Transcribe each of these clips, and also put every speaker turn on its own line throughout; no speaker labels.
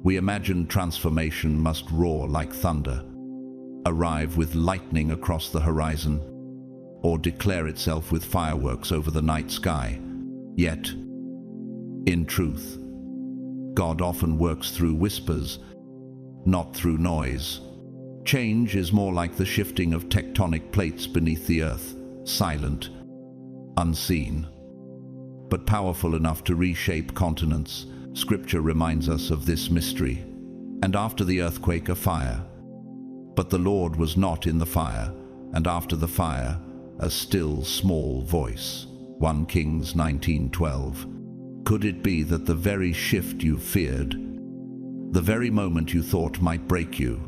We imagine transformation must roar like thunder, arrive with lightning across the horizon, or declare itself with fireworks over the night sky. Yet, in truth, God often works through whispers, not through noise. Change is more like the shifting of tectonic plates beneath the earth, silent, unseen, but powerful enough to reshape continents. Scripture reminds us of this mystery. And after the earthquake, a fire. But the Lord was not in the fire, and after the fire, a still small voice. 1 Kings 19:12. Could it be that the very shift you feared, the very moment you thought might break you,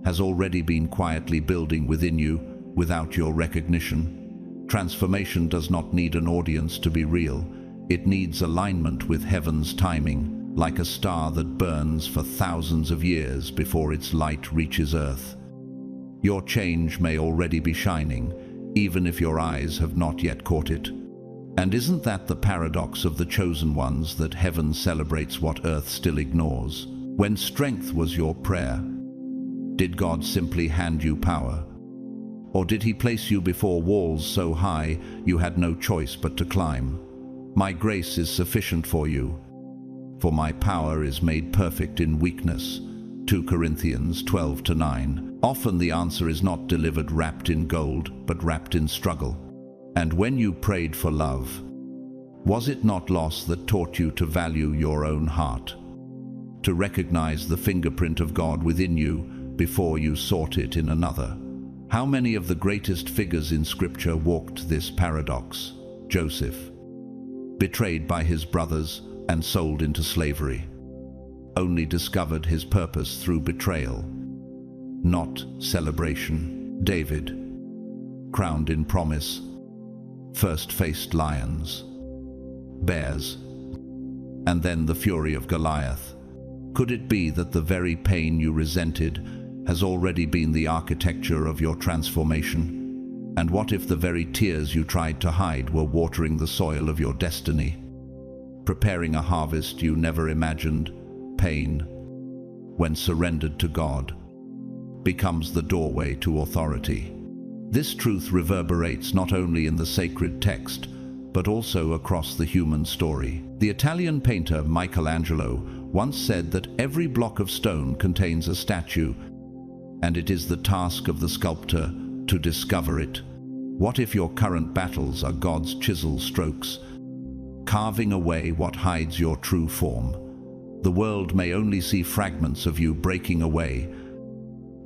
has already been quietly building within you without your recognition? Transformation does not need an audience to be real. It needs alignment with heaven's timing, like a star that burns for thousands of years before its light reaches earth. Your change may already be shining, even if your eyes have not yet caught it. And isn't that the paradox of the chosen ones, that heaven celebrates what earth still ignores? When strength was your prayer, did God simply hand you power? Or did he place you before walls so high you had no choice but to climb? My grace is sufficient for you, for my power is made perfect in weakness. 2 Corinthians 12:9. Often the answer is not delivered wrapped in gold, but wrapped in struggle. And when you prayed for love, was it not loss that taught you to value your own heart? To recognize the fingerprint of God within you before you sought it in another? How many of the greatest figures in Scripture walked this paradox? Joseph, betrayed by his brothers and sold into slavery, only discovered his purpose through betrayal, not celebration. David, crowned in promise, first faced lions, bears, and then the fury of Goliath. Could it be that the very pain you resented has already been the architecture of your transformation? And what if the very tears you tried to hide were watering the soil of your destiny, preparing a harvest you never imagined? Pain, when surrendered to God, becomes the doorway to authority. This truth reverberates not only in the sacred text, but also across the human story. The Italian painter Michelangelo once said that every block of stone contains a statue, and it is the task of the sculptor to discover it. What if your current battles are God's chisel strokes, carving away what hides your true form? The world may only see fragments of you breaking away,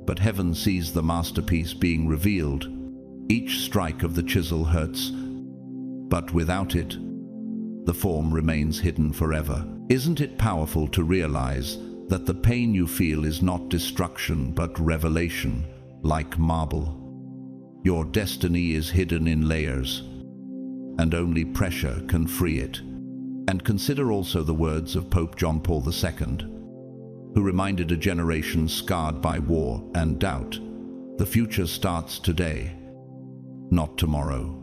but heaven sees the masterpiece being revealed. Each strike of the chisel hurts, but without it, the form remains hidden forever. Isn't it powerful to realize that the pain you feel is not destruction but revelation, like marble? Your destiny is hidden in layers, and only pressure can free it. And consider also the words of Pope John Paul II, who reminded a generation scarred by war and doubt, the future starts today, not tomorrow.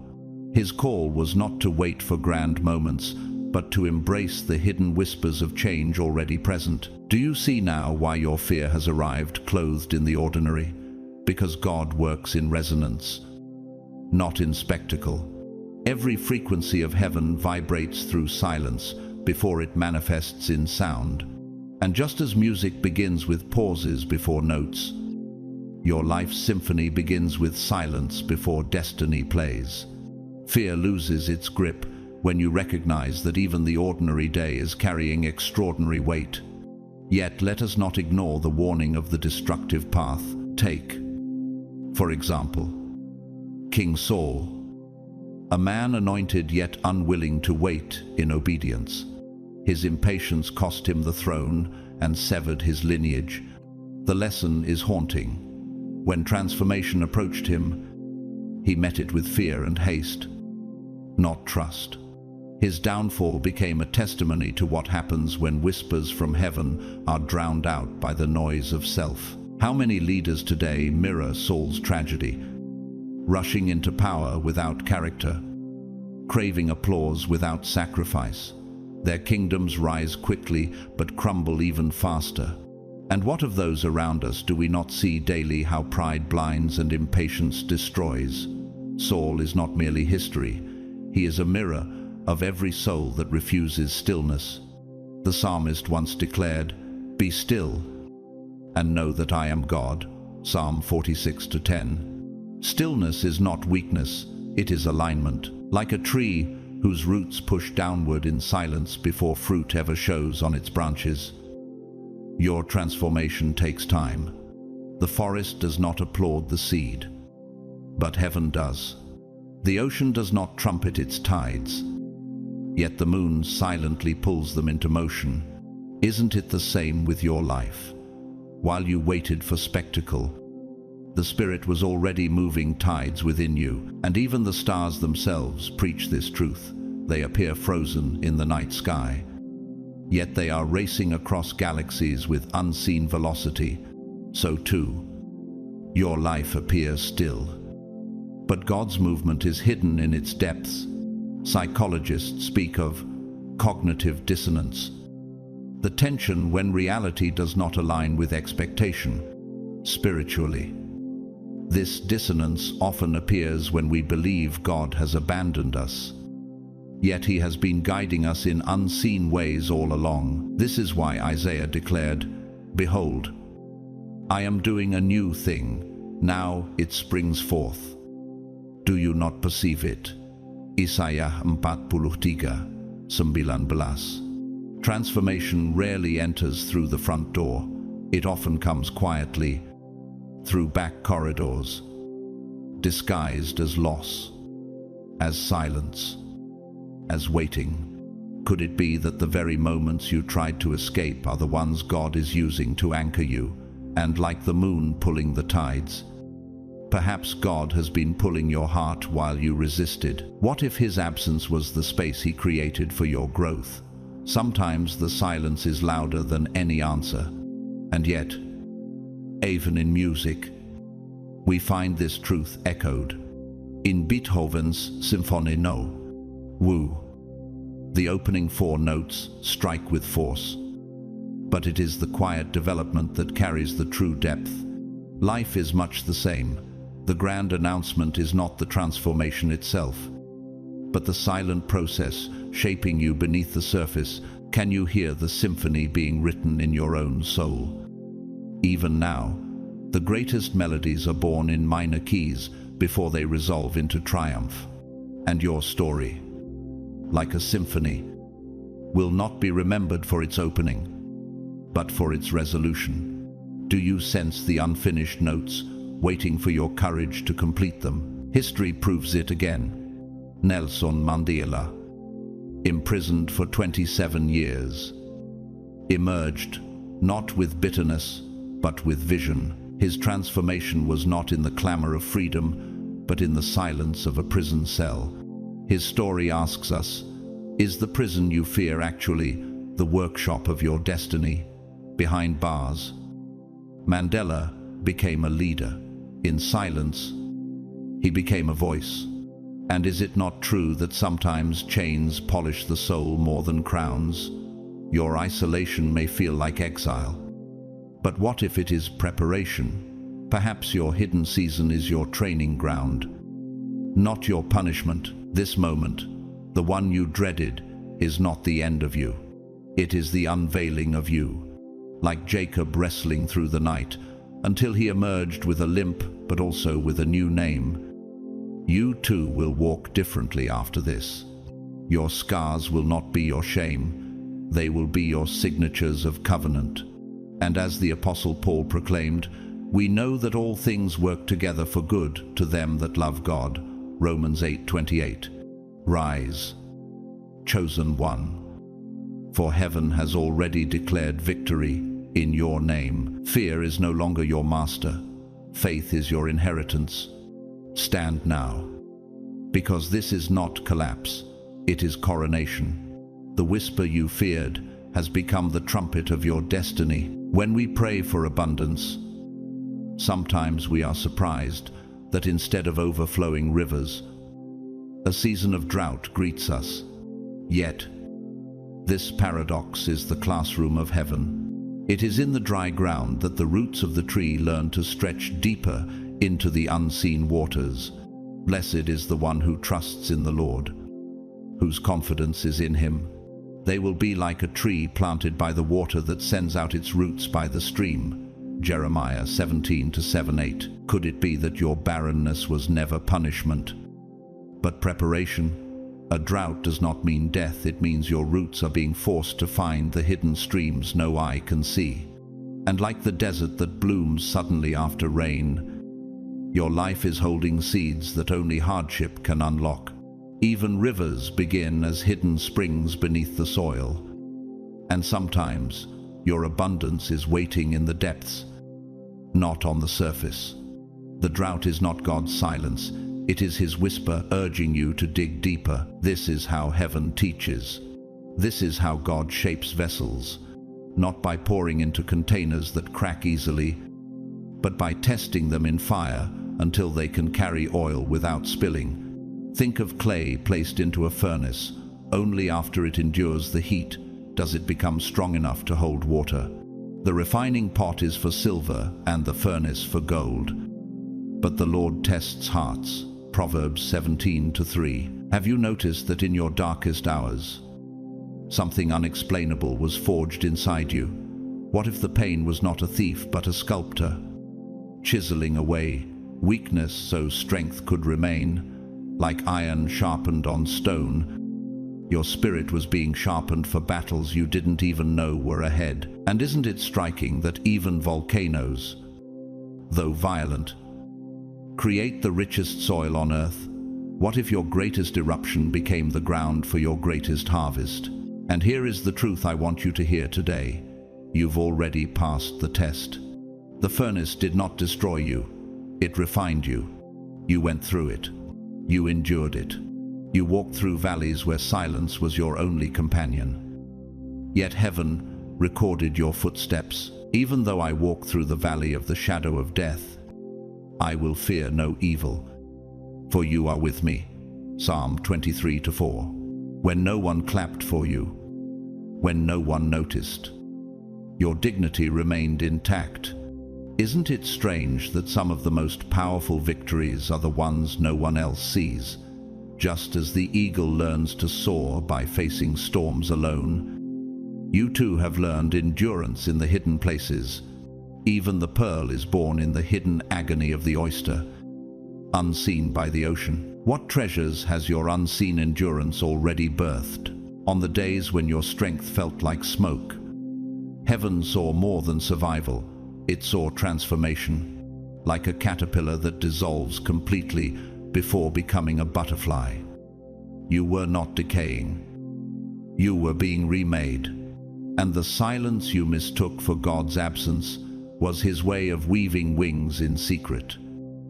His call was not to wait for grand moments, but to embrace the hidden whispers of change already present. Do you see now why your fear has arrived clothed in the ordinary? Because God works in resonance, not in spectacle. Every frequency of heaven vibrates through silence before it manifests in sound. And just as music begins with pauses before notes, your life's symphony begins with silence before destiny plays. Fear loses its grip when you recognize that even the ordinary day is carrying extraordinary weight. Yet let us not ignore the warning of the destructive path. Take, for example, King Saul, a man anointed yet unwilling to wait in obedience. His impatience cost him the throne and severed his lineage. The lesson is haunting. When transformation approached him, he met it with fear and haste, not trust. His downfall became a testimony to what happens when whispers from heaven are drowned out by the noise of self. How many leaders today mirror Saul's tragedy, rushing into power without character, craving applause without sacrifice? Their kingdoms rise quickly, but crumble even faster. And what of those around us? Do we not see daily how pride blinds and impatience destroys? Saul is not merely history. He is a mirror of every soul that refuses stillness. The psalmist once declared, "Be still and know that I am God." Psalm 46:10. Stillness is not weakness, it is alignment. Like a tree whose roots push downward in silence before fruit ever shows on its branches. Your transformation takes time. The forest does not applaud the seed, but heaven does. The ocean does not trumpet its tides, yet the moon silently pulls them into motion. Isn't it the same with your life? While you waited for spectacle, the Spirit was already moving tides within you, and even the stars themselves preach this truth. They appear frozen in the night sky, yet they are racing across galaxies with unseen velocity. So too, your life appears still, but God's movement is hidden in its depths. Psychologists speak of cognitive dissonance, the tension when reality does not align with expectation. Spiritually, this dissonance often appears when we believe God has abandoned us, yet He has been guiding us in unseen ways all along. This is why Isaiah declared, "Behold, I am doing a new thing. Now it springs forth. Do you not perceive it?" Isaiah 43:19. Transformation rarely enters through the front door. It often comes quietly, through back corridors, disguised as loss, as silence, as waiting. Could it be that the very moments you tried to escape are the ones God is using to anchor you, and like the moon pulling the tides? Perhaps God has been pulling your heart while you resisted. What if His absence was the space He created for your growth? Sometimes the silence is louder than any answer, and yet, even in music, we find this truth echoed. In Beethoven's Symphonie No. Woo, the opening 4 notes strike with force, but it is the quiet development that carries the true depth. Life is much the same. The grand announcement is not the transformation itself, but the silent process shaping you beneath the surface. Can you hear the symphony being written in your own soul? Even now, the greatest melodies are born in minor keys before they resolve into triumph. And your story, like a symphony, will not be remembered for its opening, but for its resolution. Do you sense the unfinished notes, waiting for your courage to complete them? History proves it again. Nelson Mandela, imprisoned for 27 years, emerged not with bitterness, but with vision. His transformation was not in the clamor of freedom, but in the silence of a prison cell. His story asks us, is the prison you fear actually the workshop of your destiny behind bars? Mandela became a leader. In silence, he became a voice. And is it not true that sometimes chains polish the soul more than crowns? Your isolation may feel like exile, but what if it is preparation? Perhaps your hidden season is your training ground, not your punishment. This moment, the one you dreaded, is not the end of you. It is the unveiling of you, like Jacob wrestling through the night, until he emerged with a limp, but also with a new name. You too will walk differently after this. Your scars will not be your shame. They will be your signatures of covenant. And as the Apostle Paul proclaimed, we know that all things work together for good to them that love God. Romans 8:28. Rise, chosen one, for heaven has already declared victory in your name. Fear is no longer your master. Faith is your inheritance. Stand now, because this is not collapse, it is coronation. The whisper you feared has become the trumpet of your destiny. When we pray for abundance, sometimes we are surprised that instead of overflowing rivers, a season of drought greets us. Yet, This paradox is the classroom of heaven. It is in the dry ground that the roots of the tree learn to stretch deeper into the unseen waters. Blessed is the one who trusts in the Lord, whose confidence is in him. They will be like a tree planted by the water that sends out its roots by the stream. Jeremiah 17:7-8. Could it be that your barrenness was never punishment, but preparation? A drought does not mean death, it means your roots are being forced to find the hidden streams no eye can see. And like the desert that blooms suddenly after rain, your life is holding seeds that only hardship can unlock. Even rivers begin as hidden springs beneath the soil. And sometimes your abundance is waiting in the depths, not on the surface. The drought is not God's silence, it is his whisper urging you to dig deeper. This is how heaven teaches. This is how God shapes vessels, not by pouring into containers that crack easily, but by testing them in fire until they can carry oil without spilling. Think of clay placed into a furnace. Only after it endures the heat does it become strong enough to hold water. The refining pot is for silver and the furnace for gold. But the Lord tests hearts. Proverbs 17:3. Have you noticed that in your darkest hours, something unexplainable was forged inside you? What if the pain was not a thief but a sculptor, chiseling away weakness so strength could remain? Like iron sharpened on stone, your spirit was being sharpened for battles you didn't even know were ahead. And isn't it striking that even volcanoes, though violent, create the richest soil on earth? What if your greatest eruption became the ground for your greatest harvest? And here is the truth I want you to hear today. You've already passed the test. The furnace did not destroy you. It refined you. You went through it. You endured it. You walked through valleys where silence was your only companion. Yet heaven recorded your footsteps. Even though I walk through the valley of the shadow of death, I will fear no evil, for you are with me. Psalm 23:4. When no one clapped for you, when no one noticed, your dignity remained intact. Isn't it strange that some of the most powerful victories are the ones no one else sees? Just as the eagle learns to soar by facing storms alone, you too have learned endurance in the hidden places. Even the pearl is born in the hidden agony of the oyster, unseen by the ocean. What treasures has your unseen endurance already birthed? On the days when your strength felt like smoke, heaven saw more than survival. It saw transformation, like a caterpillar that dissolves completely before becoming a butterfly. You were not decaying. You were being remade. And the silence you mistook for God's absence was his way of weaving wings in secret.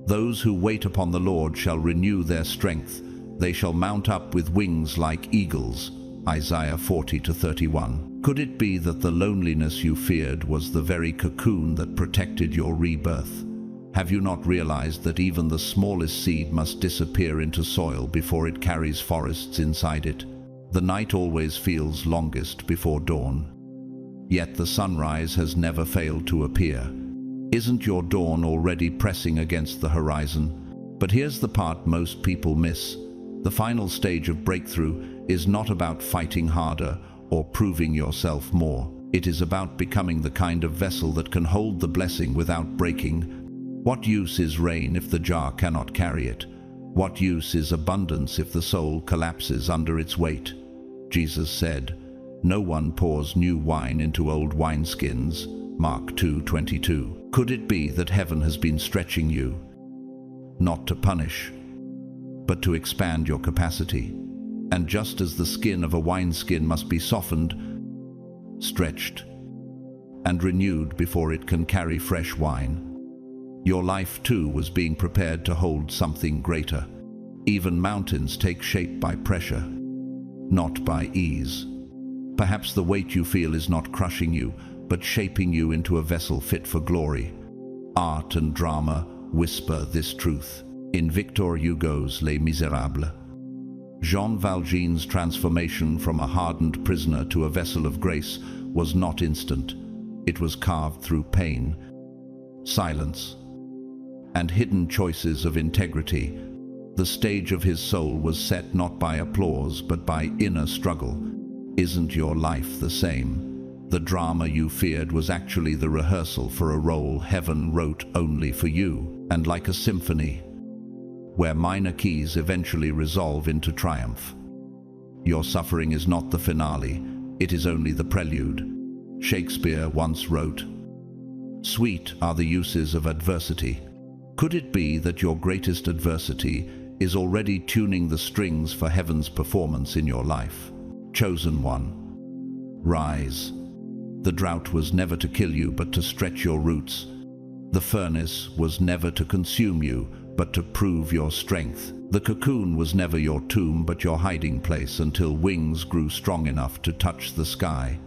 Those who wait upon the Lord shall renew their strength. They shall mount up with wings like eagles. Isaiah 40:31. Could it be that the loneliness you feared was the very cocoon that protected your rebirth? Have you not realized that even the smallest seed must disappear into soil before it carries forests inside it? The night always feels longest before dawn, yet the sunrise has never failed to appear. Isn't your dawn already pressing against the horizon? But here's the part most people miss. The final stage of breakthrough is not about fighting harder or proving yourself more. It is about becoming the kind of vessel that can hold the blessing without breaking. What use is rain if the jar cannot carry it? What use is abundance if the soul collapses under its weight? Jesus said, "No one pours new wine into old wineskins." Mark 2:22. Could it be that heaven has been stretching you, not to punish, but to expand your capacity? And just as the skin of a wineskin must be softened, stretched, and renewed before it can carry fresh wine, your life too was being prepared to hold something greater. Even mountains take shape by pressure, not by ease. Perhaps the weight you feel is not crushing you, but shaping you into a vessel fit for glory. Art and drama whisper this truth in Victor Hugo's Les Miserables. Jean Valjean's transformation from a hardened prisoner to a vessel of grace was not instant. It was carved through pain, silence, and hidden choices of integrity. The stage of his soul was set not by applause, but by inner struggle. Isn't your life the same? The drama you feared was actually the rehearsal for a role heaven wrote only for you, and like a symphony, where minor keys eventually resolve into triumph. Your suffering is not the finale, it is only the prelude. Shakespeare once wrote, "Sweet are the uses of adversity." Could it be that your greatest adversity is already tuning the strings for heaven's performance in your life? Chosen one, rise. The drought was never to kill you, but to stretch your roots. The furnace was never to consume you, but to prove your strength. The cocoon was never your tomb, but your hiding place until wings grew strong enough to touch the sky.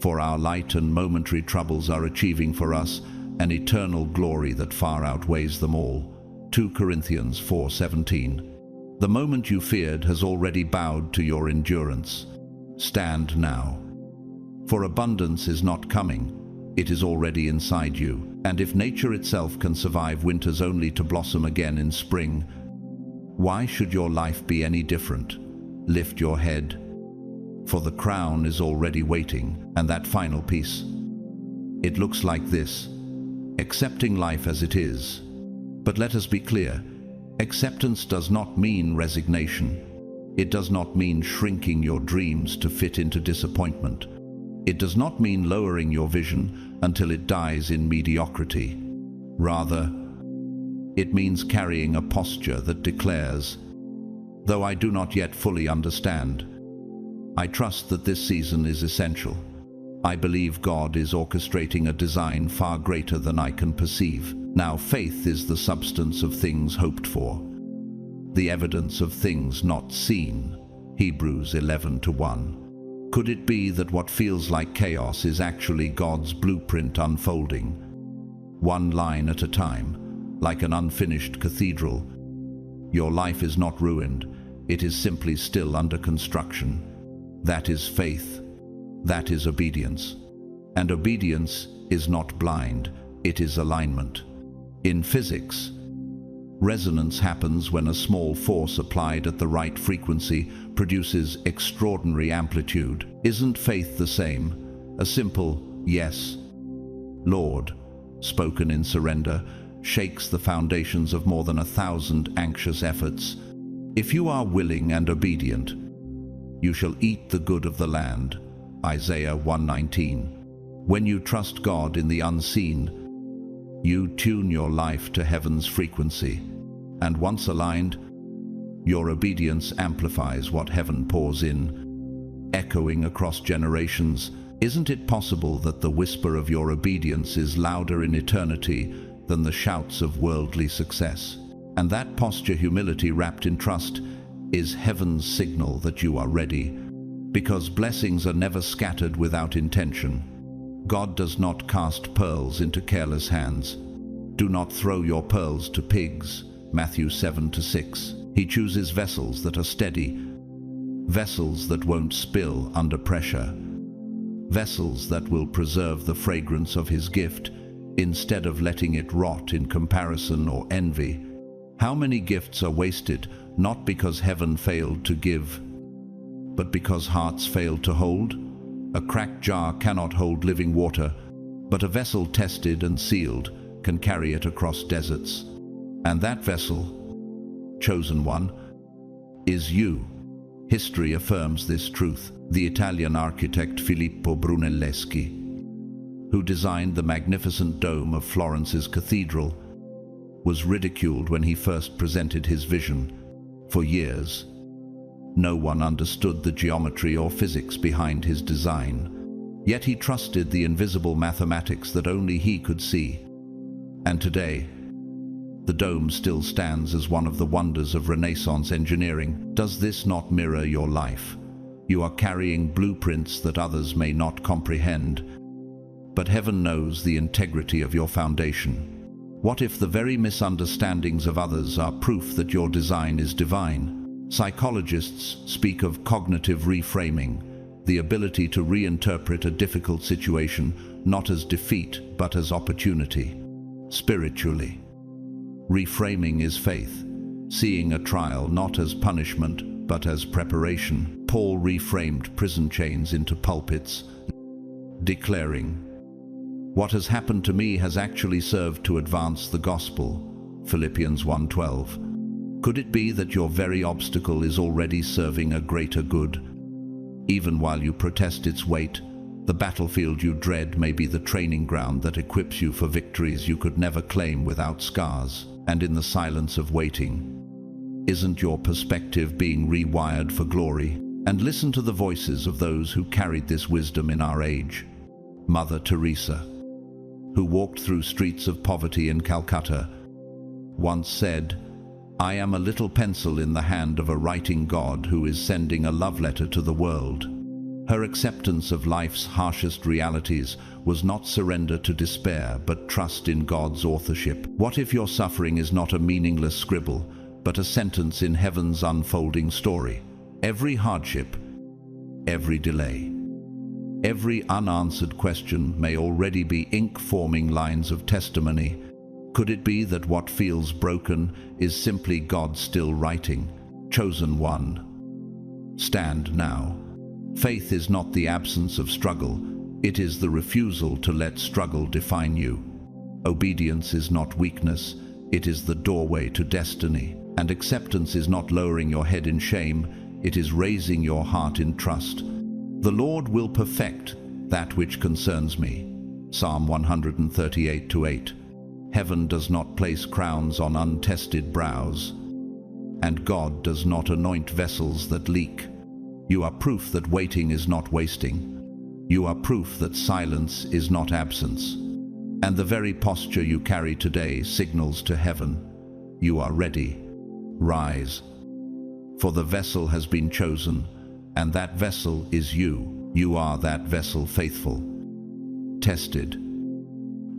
For our light and momentary troubles are achieving for us an eternal glory that far outweighs them all. 2 Corinthians 4:17. The moment you feared has already bowed to your endurance. Stand now. For abundance is not coming, it is already inside you. And if nature itself can survive winters only to blossom again in spring, why should your life be any different? Lift your head, for the crown is already waiting. And that final piece, it looks like this: accepting life as it is. But let us be clear, acceptance does not mean resignation. It does not mean shrinking your dreams to fit into disappointment. It does not mean lowering your vision until it dies in mediocrity. Rather, it means carrying a posture that declares, "Though I do not yet fully understand, I trust that this season is essential. I believe God is orchestrating a design far greater than I can perceive." Now, faith is the substance of things hoped for, the evidence of things not seen. Hebrews 11:1. Could it be that what feels like chaos is actually God's blueprint unfolding, one line at a time, like an unfinished cathedral? Your life is not ruined, it is simply still under construction. That is faith. That is obedience. And obedience is not blind, it is alignment. In physics, resonance happens when a small force applied at the right frequency produces extraordinary amplitude. Isn't faith the same? A simple "Yes, Lord," spoken in surrender, shakes the foundations of more than 1,000 anxious efforts. If you are willing and obedient, you shall eat the good of the land. Isaiah 1:19. When you trust God in the unseen, you tune your life to heaven's frequency. And once aligned, your obedience amplifies what heaven pours in, echoing across generations. Isn't it possible that the whisper of your obedience is louder in eternity than the shouts of worldly success? And that posture, humility wrapped in trust, is heaven's signal that you are ready. Because blessings are never scattered without intention. God does not cast pearls into careless hands. Do not throw your pearls to pigs. Matthew 7:6. He chooses vessels that are steady, vessels that won't spill under pressure, vessels that will preserve the fragrance of his gift instead of letting it rot in comparison or envy. How many gifts are wasted, not because heaven failed to give, but because hearts failed to hold? A cracked jar cannot hold living water, but a vessel tested and sealed can carry it across deserts. And that vessel, chosen one, is you. History affirms this truth. The Italian architect Filippo Brunelleschi, who designed the magnificent dome of Florence's cathedral, was ridiculed when he first presented his vision. For years, no one understood the geometry or physics behind his design. Yet he trusted the invisible mathematics that only he could see. And today, the dome still stands as one of the wonders of Renaissance engineering. Does this not mirror your life? You are carrying blueprints that others may not comprehend, but heaven knows the integrity of your foundation. What if the very misunderstandings of others are proof that your design is divine? Psychologists speak of cognitive reframing, the ability to reinterpret a difficult situation not as defeat but as opportunity. Spiritually, reframing is faith, seeing a trial not as punishment but as preparation. Paul reframed prison chains into pulpits, declaring, "What has happened to me has actually served to advance the gospel." Philippians 1:12. Could it be that your very obstacle is already serving a greater good? Even while you protest its weight, the battlefield you dread may be the training ground that equips you for victories you could never claim without scars. And in the silence of waiting, isn't your perspective being rewired for glory? And listen to the voices of those who carried this wisdom in our age. Mother Teresa, who walked through streets of poverty in Calcutta, once said, "I am a little pencil in the hand of a writing God who is sending a love letter to the world." Her acceptance of life's harshest realities was not surrender to despair, but trust in God's authorship. What if your suffering is not a meaningless scribble, but a sentence in heaven's unfolding story? Every hardship, every delay, every unanswered question may already be ink-forming lines of testimony. Could it be that what feels broken is simply God still writing? Chosen one, stand now. Faith is not the absence of struggle, it is the refusal to let struggle define you. Obedience is not weakness, it is the doorway to destiny. And acceptance is not lowering your head in shame, it is raising your heart in trust. The Lord will perfect that which concerns me. Psalm 138:8. Heaven does not place crowns on untested brows, and God does not anoint vessels that leak. You are proof that waiting is not wasting. You are proof that silence is not absence. And the very posture you carry today signals to heaven, you are ready. Rise. For the vessel has been chosen, and that vessel is you. You are that vessel, faithful, tested,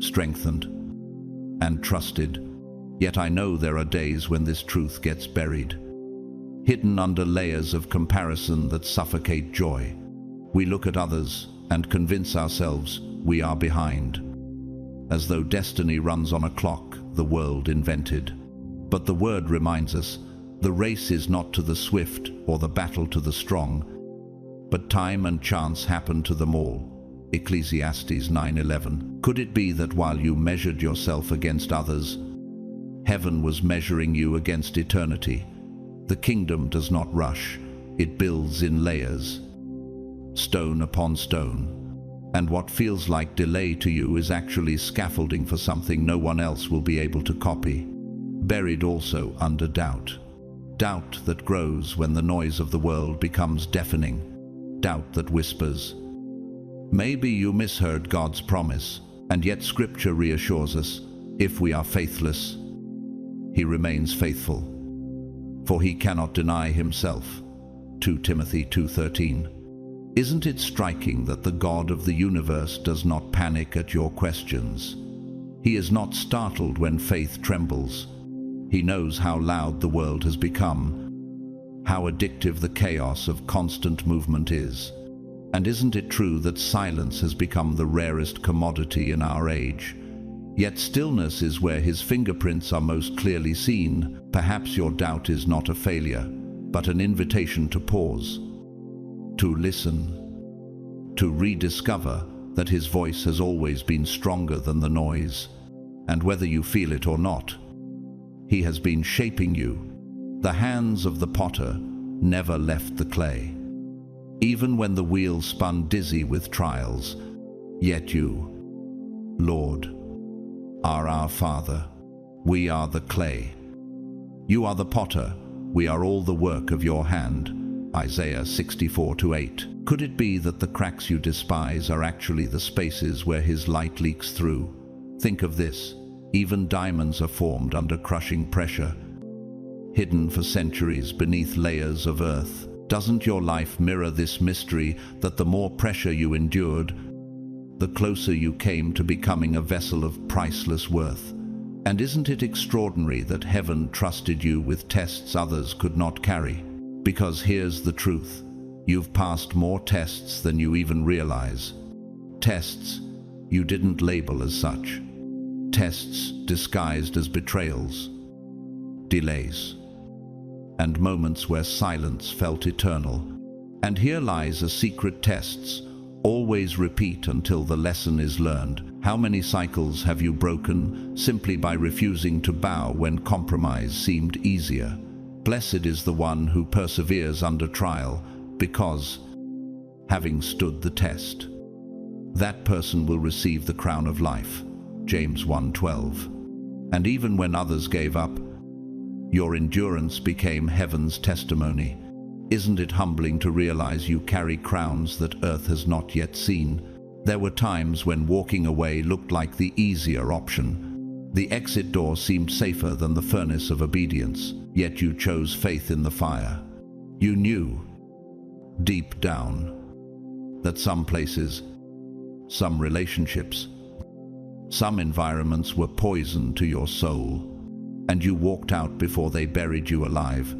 strengthened, and trusted. Yet I know there are days when this truth gets buried, hidden under layers of comparison that suffocate joy. We look at others and convince ourselves we are behind, as though destiny runs on a clock the world invented. But the word reminds us, the race is not to the swift or the battle to the strong, but time and chance happen to them all. Ecclesiastes 9:11. Could it be that while you measured yourself against others, heaven was measuring you against eternity? The kingdom does not rush, it builds in layers, stone upon stone. And what feels like delay to you is actually scaffolding for something no one else will be able to copy. Buried also under doubt. Doubt that grows when the noise of the world becomes deafening. Doubt that whispers, maybe you misheard God's promise, and yet Scripture reassures us, if we are faithless, He remains faithful, for He cannot deny Himself. 2 Timothy 2:13. Isn't it striking that the God of the universe does not panic at your questions? He is not startled when faith trembles. He knows how loud the world has become, how addictive the chaos of constant movement is. And isn't it true that silence has become the rarest commodity in our age? Yet stillness is where His fingerprints are most clearly seen. Perhaps your doubt is not a failure, but an invitation to pause, to listen, to rediscover that His voice has always been stronger than the noise. And whether you feel it or not, He has been shaping you. The hands of the potter never left the clay, even when the wheel spun dizzy with trials. Yet you, Lord, are our Father. We are the clay. You are the potter. We are all the work of your hand. Isaiah 64:8. Could it be that the cracks you despise are actually the spaces where His light leaks through? Think of this. Even diamonds are formed under crushing pressure, hidden for centuries beneath layers of earth. Doesn't your life mirror this mystery, that the more pressure you endured, the closer you came to becoming a vessel of priceless worth? And isn't it extraordinary that heaven trusted you with tests others could not carry? Because here's the truth. You've passed more tests than you even realize. Tests you didn't label as such. Tests disguised as betrayals, delays, and moments where silence felt eternal. And here lies a secret: tests always repeat until the lesson is learned. How many cycles have you broken simply by refusing to bow when compromise seemed easier? Blessed is the one who perseveres under trial, because, having stood the test, that person will receive the crown of life. James 1:12. And even when others gave up, your endurance became heaven's testimony. Isn't it humbling to realize you carry crowns that earth has not yet seen? There were times when walking away looked like the easier option. The exit door seemed safer than the furnace of obedience, yet you chose faith in the fire. You knew, deep down, that some places, some relationships, some environments were poison to your soul, and you walked out before they buried you alive.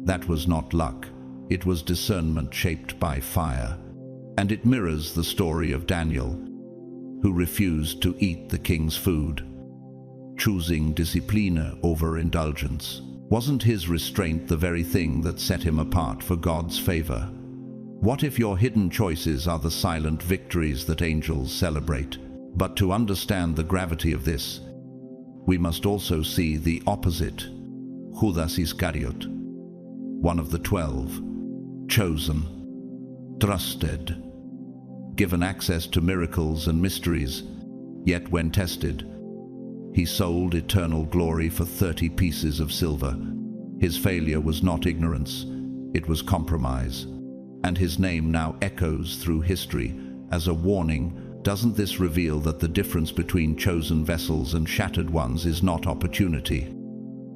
That was not luck. It was discernment shaped by fire. And it mirrors the story of Daniel, who refused to eat the king's food, choosing discipline over indulgence. Wasn't his restraint the very thing that set him apart for God's favor? What if your hidden choices are the silent victories that angels celebrate? But to understand the gravity of this, we must also see the opposite. Judas Iscariot, one of the 12, chosen, trusted, given access to miracles and mysteries, yet when tested, he sold eternal glory for 30 pieces of silver. His failure was not ignorance, it was compromise. And his name now echoes through history as a warning. Doesn't this reveal that the difference between chosen vessels and shattered ones is not opportunity,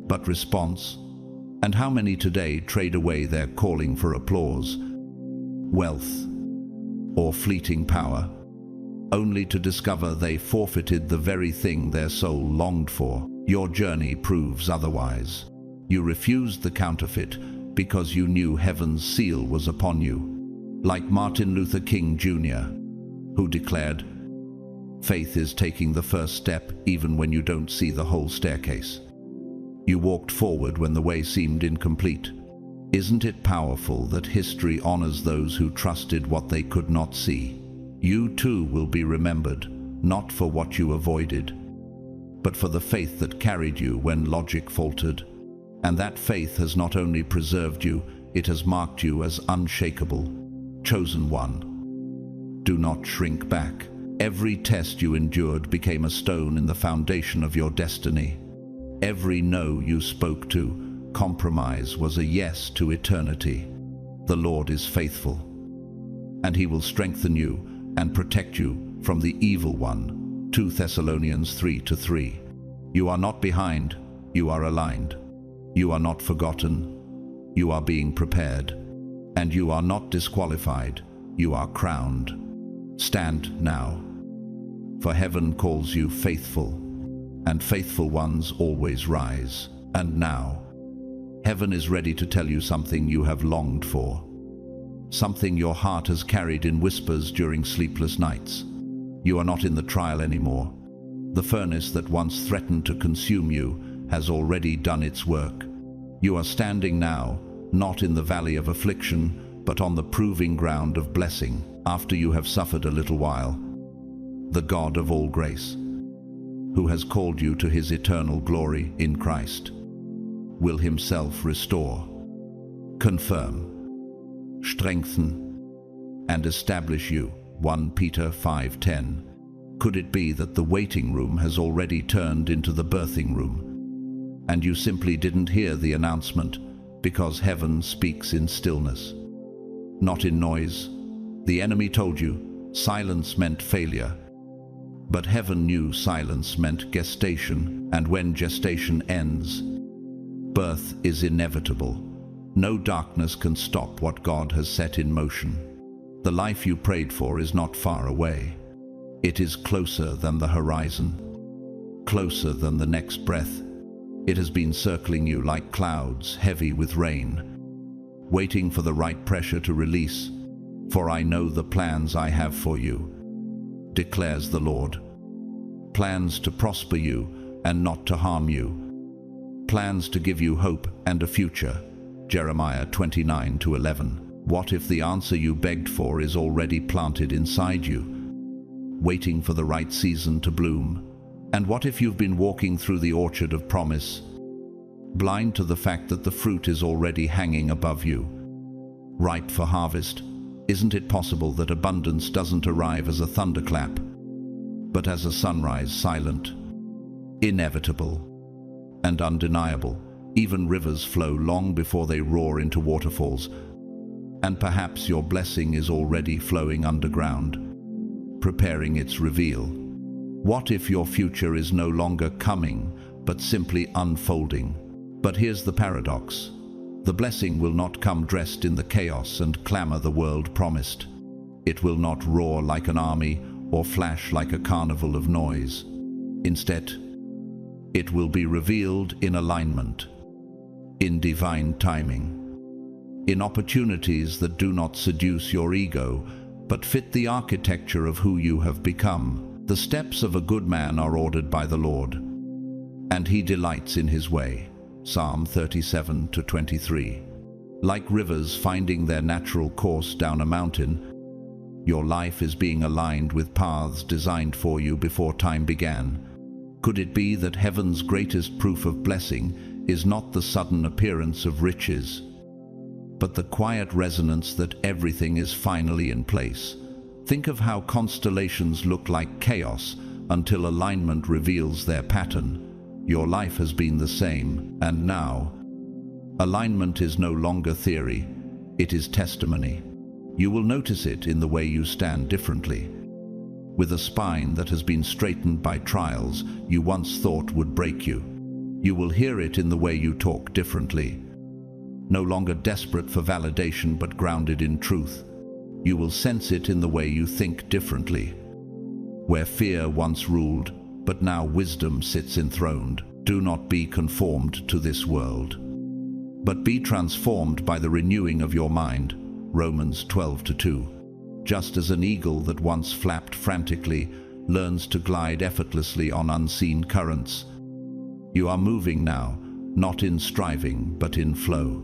but response? And how many today trade away their calling for applause, wealth, or fleeting power, only to discover they forfeited the very thing their soul longed for? Your journey proves otherwise. You refused the counterfeit because you knew heaven's seal was upon you. Like Martin Luther King Jr., who declared, "Faith is taking the first step even when you don't see the whole staircase." You walked forward when the way seemed incomplete. Isn't it powerful that history honors those who trusted what they could not see? You too will be remembered, not for what you avoided, but for the faith that carried you when logic faltered. And that faith has not only preserved you, it has marked you as unshakable. Chosen one. Do not shrink back. Every test you endured became a stone in the foundation of your destiny. Every no you spoke to, compromise, was a yes to eternity. The Lord is faithful, and he will strengthen you and protect you from the evil one. 2 Thessalonians 3:3. You are not behind, you are aligned. You are not forgotten, you are being prepared. And you are not disqualified, you are crowned. Stand now, for heaven calls you faithful, and faithful ones always rise. And now, heaven is ready to tell you something you have longed for, something your heart has carried in whispers during sleepless nights. You are not in the trial anymore. The furnace that once threatened to consume you has already done its work. You are standing now, not in the valley of affliction, but on the proving ground of blessing. After you have suffered a little while, the God of all grace, who has called you to his eternal glory in Christ, will himself restore, confirm, strengthen, and establish you. 1 Peter 5:10. Could it be that the waiting room has already turned into the birthing room, and you simply didn't hear the announcement because heaven speaks in stillness, not in noise? The enemy told you silence meant failure, but heaven knew silence meant gestation, and when gestation ends, birth is inevitable. No darkness can stop what God has set in motion. The life you prayed for is not far away. It is closer than the horizon, closer than the next breath. It has been circling you like clouds heavy with rain, waiting for the right pressure to release. For I know the plans I have for you, declares the Lord. Plans to prosper you and not to harm you. Plans to give you hope and a future. Jeremiah 29:11. What if the answer you begged for is already planted inside you, waiting for the right season to bloom? And what if you've been walking through the orchard of promise, blind to the fact that the fruit is already hanging above you, ripe for harvest? Isn't it possible that abundance doesn't arrive as a thunderclap, but as a sunrise, silent, inevitable, and undeniable? Even rivers flow long before they roar into waterfalls, and perhaps your blessing is already flowing underground, preparing its reveal. What if your future is no longer coming, but simply unfolding? But here's the paradox. The blessing will not come dressed in the chaos and clamor the world promised. It will not roar like an army or flash like a carnival of noise. Instead, it will be revealed in alignment, in divine timing, in opportunities that do not seduce your ego, but fit the architecture of who you have become. The steps of a good man are ordered by the Lord, and he delights in his way. Psalm 37:23. Like rivers finding their natural course down a mountain, your life is being aligned with paths designed for you before time began. Could it be that heaven's greatest proof of blessing is not the sudden appearance of riches, but the quiet resonance that everything is finally in place? Think of how constellations look like chaos until alignment reveals their pattern. Your life has been the same, and now, alignment is no longer theory, it is testimony. You will notice it in the way you stand differently, with a spine that has been straightened by trials you once thought would break you. You will hear it in the way you talk differently, no longer desperate for validation but grounded in truth. You will sense it in the way you think differently. Where fear once ruled, but now wisdom sits enthroned. Do not be conformed to this world, but be transformed by the renewing of your mind. Romans 12:2. Just as an eagle that once flapped frantically learns to glide effortlessly on unseen currents, you are moving now, not in striving, but in flow.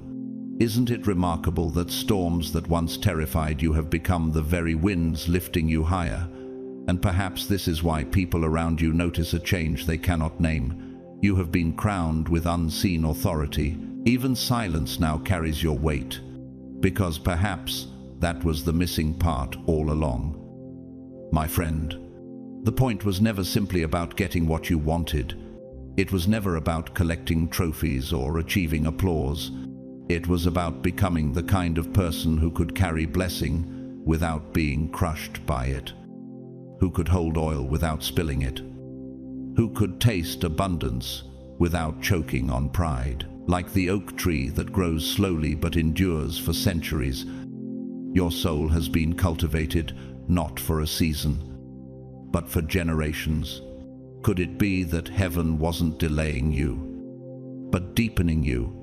Isn't it remarkable that storms that once terrified you have become the very winds lifting you higher? And perhaps this is why people around you notice a change they cannot name. You have been crowned with unseen authority. Even silence now carries your weight, because perhaps that was the missing part all along. My friend, the point was never simply about getting what you wanted. It was never about collecting trophies or achieving applause. It was about becoming the kind of person who could carry blessing without being crushed by it, who could hold oil without spilling it, who could taste abundance without choking on pride. Like the oak tree that grows slowly but endures for centuries, your soul has been cultivated not for a season, but for generations. Could it be that heaven wasn't delaying you, but deepening you?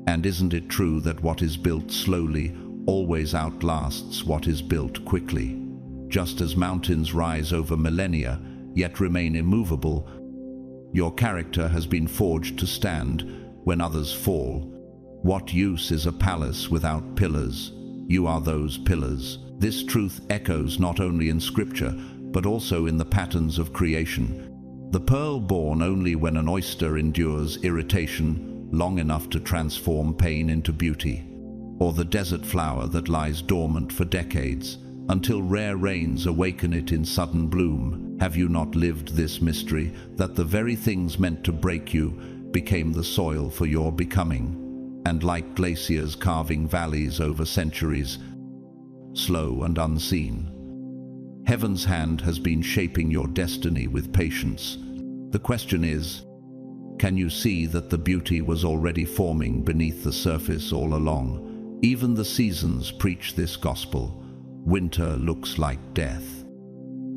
And isn't it true that what is built slowly always outlasts what is built quickly? Just as mountains rise over millennia, yet remain immovable, your character has been forged to stand when others fall. What use is a palace without pillars? You are those pillars. This truth echoes not only in Scripture, but also in the patterns of creation. The pearl born only when an oyster endures irritation long enough to transform pain into beauty, or the desert flower that lies dormant for decades until rare rains awaken it in sudden bloom. Have you not lived this mystery, that the very things meant to break you became the soil for your becoming, and like glaciers carving valleys over centuries, slow and unseen, heaven's hand has been shaping your destiny with patience. The question is, can you see that the beauty was already forming beneath the surface all along? Even the seasons preach this gospel. Winter looks like death,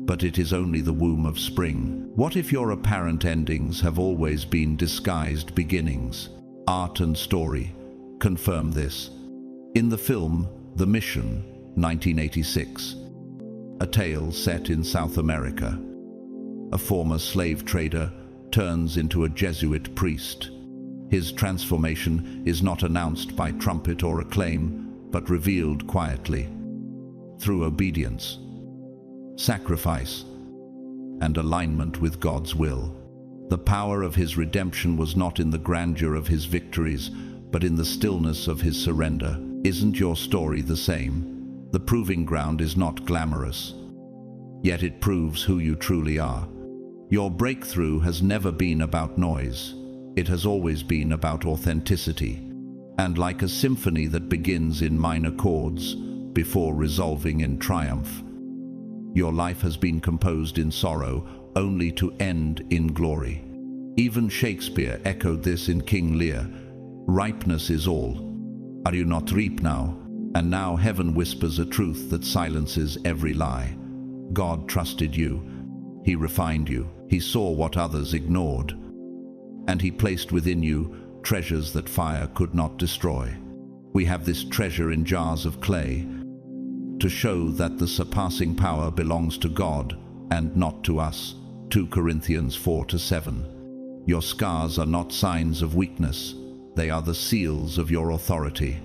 but it is only the womb of spring. What if your apparent endings have always been disguised beginnings? Art and story confirm this. In the film The Mission, 1986, a tale set in South America, a former slave trader turns into a Jesuit priest. His transformation is not announced by trumpet or acclaim, but revealed quietly, through obedience, sacrifice, and alignment with God's will. The power of his redemption was not in the grandeur of his victories, but in the stillness of his surrender. Isn't your story the same? The proving ground is not glamorous, yet it proves who you truly are. Your breakthrough has never been about noise. It has always been about authenticity. And like a symphony that begins in minor chords before resolving in triumph, your life has been composed in sorrow only to end in glory. Even Shakespeare echoed this in King Lear. Ripeness is all. Are you not reap now? And now heaven whispers a truth that silences every lie. God trusted you. He refined you. He saw what others ignored. And he placed within you treasures that fire could not destroy. We have this treasure in jars of clay to show that the surpassing power belongs to God and not to us. 2 Corinthians 4-7. Your scars are not signs of weakness. They are the seals of your authority.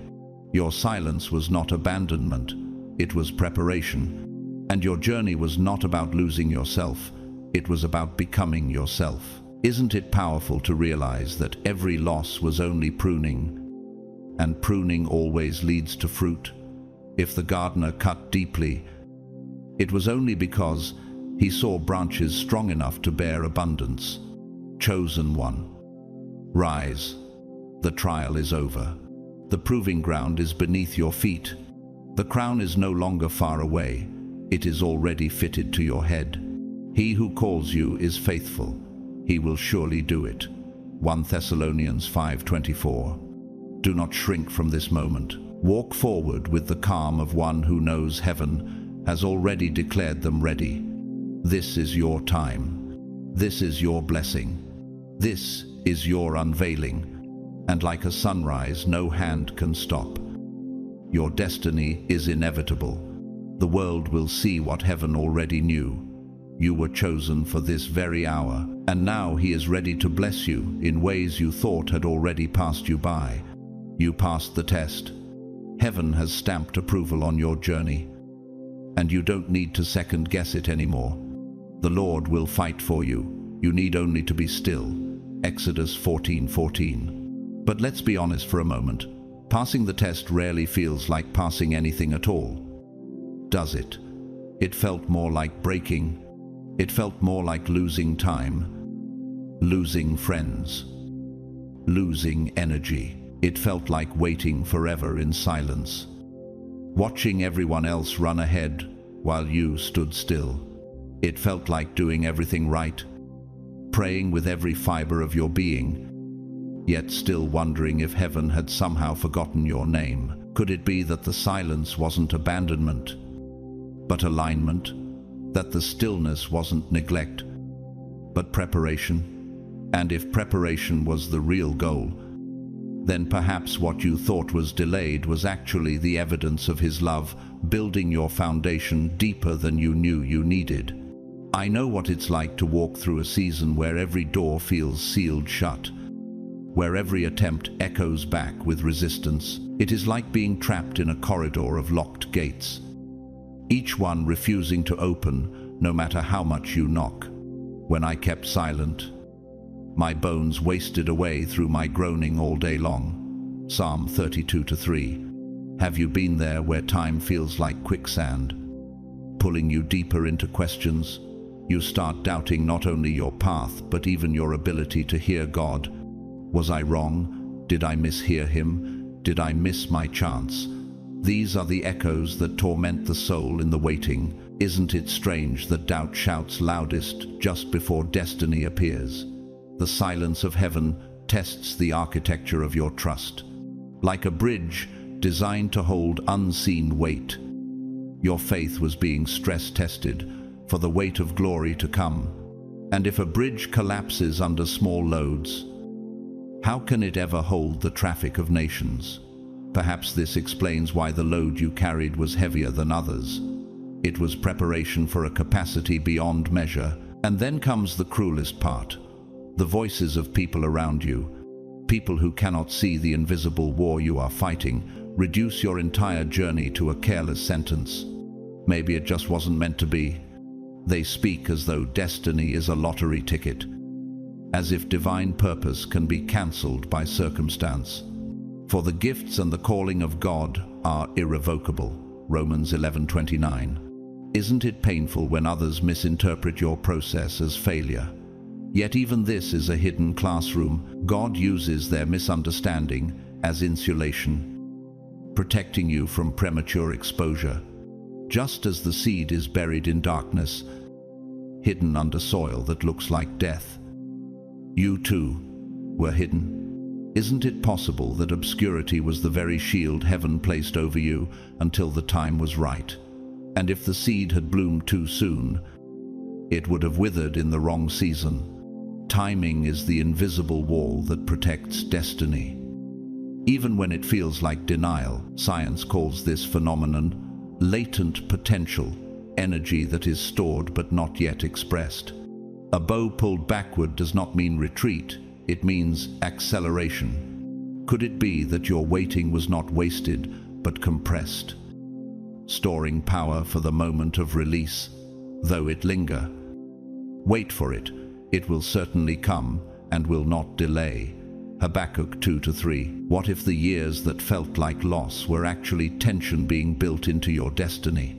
Your silence was not abandonment. It was preparation. And your journey was not about losing yourself. It was about becoming yourself. Isn't it powerful to realize that every loss was only pruning, and pruning always leads to fruit? If the gardener cut deeply, it was only because he saw branches strong enough to bear abundance. Chosen one, rise. The trial is over. The proving ground is beneath your feet. The crown is no longer far away. It is already fitted to your head. He who calls you is faithful. He will surely do it. 1 Thessalonians 5:24. Do not shrink from this moment. Walk forward with the calm of one who knows heaven has already declared them ready. This is your time. This is your blessing. This is your unveiling. And like a sunrise, no hand can stop. Your destiny is inevitable. The world will see what heaven already knew. You were chosen for this very hour, and now he is ready to bless you in ways you thought had already passed you by. You passed the test. Heaven has stamped approval on your journey, and you don't need to second guess it anymore. The Lord will fight for you. You need only to be still. Exodus 14:14. But let's be honest for a moment. Passing the test rarely feels like passing anything at all, does it? It felt more like breaking. It felt more like losing time, losing friends, losing energy. It felt like waiting forever in silence, watching everyone else run ahead while you stood still. It felt like doing everything right, praying with every fiber of your being, yet still wondering if heaven had somehow forgotten your name. Could it be that the silence wasn't abandonment, but alignment? That the stillness wasn't neglect, but preparation? And if preparation was the real goal, then perhaps what you thought was delayed was actually the evidence of his love, building your foundation deeper than you knew you needed. I know what it's like to walk through a season where every door feels sealed shut, where every attempt echoes back with resistance. It is like being trapped in a corridor of locked gates, each one refusing to open no matter how much you knock. When I kept silent, my bones wasted away through my groaning all day long. Psalm 32:3. Have you been there where time feels like quicksand, pulling you deeper into questions? You start doubting not only your path, but even your ability to hear God. Was I wrong? Did I mishear him? Did I miss my chance? These are the echoes that torment the soul in the waiting. Isn't it strange that doubt shouts loudest just before destiny appears? The silence of heaven tests the architecture of your trust. Like a bridge designed to hold unseen weight, your faith was being stress-tested for the weight of glory to come. And if a bridge collapses under small loads, how can it ever hold the traffic of nations? Perhaps this explains why the load you carried was heavier than others. It was preparation for a capacity beyond measure. And then comes the cruelest part. The voices of people around you, people who cannot see the invisible war you are fighting, reduce your entire journey to a careless sentence. Maybe it just wasn't meant to be. They speak as though destiny is a lottery ticket, as if divine purpose can be cancelled by circumstance. For the gifts and the calling of God are irrevocable. Romans 11:29. Isn't it painful when others misinterpret your process as failure? Yet even this is a hidden classroom. God uses their misunderstanding as insulation, protecting you from premature exposure. Just as the seed is buried in darkness, hidden under soil that looks like death, you too were hidden. Isn't it possible that obscurity was the very shield heaven placed over you until the time was right? And if the seed had bloomed too soon, it would have withered in the wrong season. Timing is the invisible wall that protects destiny. Even when it feels like denial, science calls this phenomenon latent potential, energy that is stored but not yet expressed. A bow pulled backward does not mean retreat, it means acceleration. Could it be that your waiting was not wasted but compressed, storing power for the moment of release, though it linger? Wait for it. It will certainly come and will not delay. Habakkuk 2-3. What if the years that felt like loss were actually tension being built into your destiny?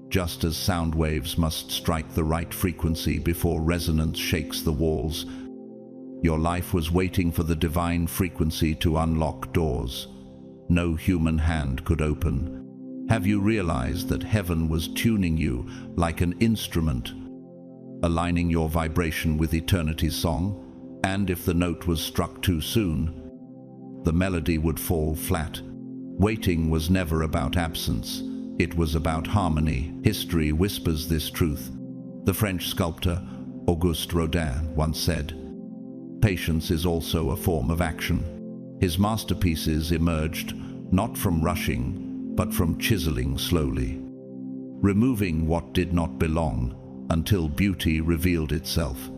Just as sound waves must strike the right frequency before resonance shakes the walls, your life was waiting for the divine frequency to unlock doors no human hand could open. Have you realized that heaven was tuning you like an instrument, aligning your vibration with eternity's song? And if the note was struck too soon, the melody would fall flat. Waiting was never about absence. It was about harmony. History whispers this truth. The French sculptor Auguste Rodin once said, "Patience is also a form of action." His masterpieces emerged not from rushing, but from chiseling slowly, removing what did not belong until beauty revealed itself.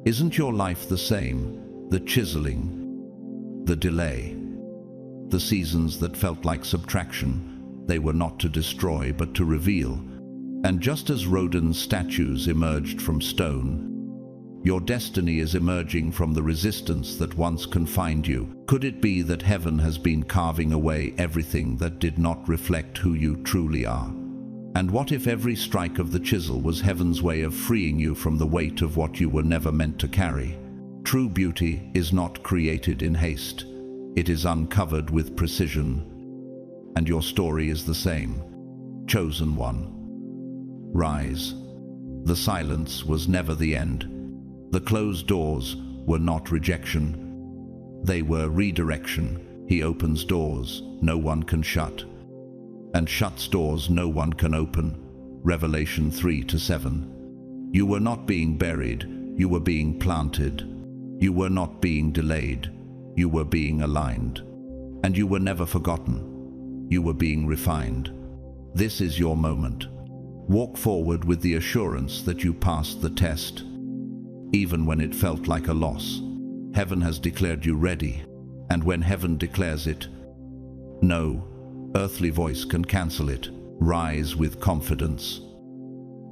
Isn't your life the same? The chiseling, the delay, the seasons that felt like subtraction, they were not to destroy but to reveal. And just as Rodin's statues emerged from stone, your destiny is emerging from the resistance that once confined you. Could it be that heaven has been carving away everything that did not reflect who you truly are? And what if every strike of the chisel was heaven's way of freeing you from the weight of what you were never meant to carry? True beauty is not created in haste. It is uncovered with precision. And your story is the same. Chosen one, rise. The silence was never the end. The closed doors were not rejection. They were redirection. He opens doors no one can shut, and shuts doors no one can open. Revelation 3-7. You were not being buried, you were being planted. You were not being delayed, you were being aligned. And you were never forgotten, you were being refined. This is your moment. Walk forward with the assurance that you passed the test. Even when it felt like a loss, heaven has declared you ready. And when heaven declares it, no earthly voice can cancel it. Rise with confidence.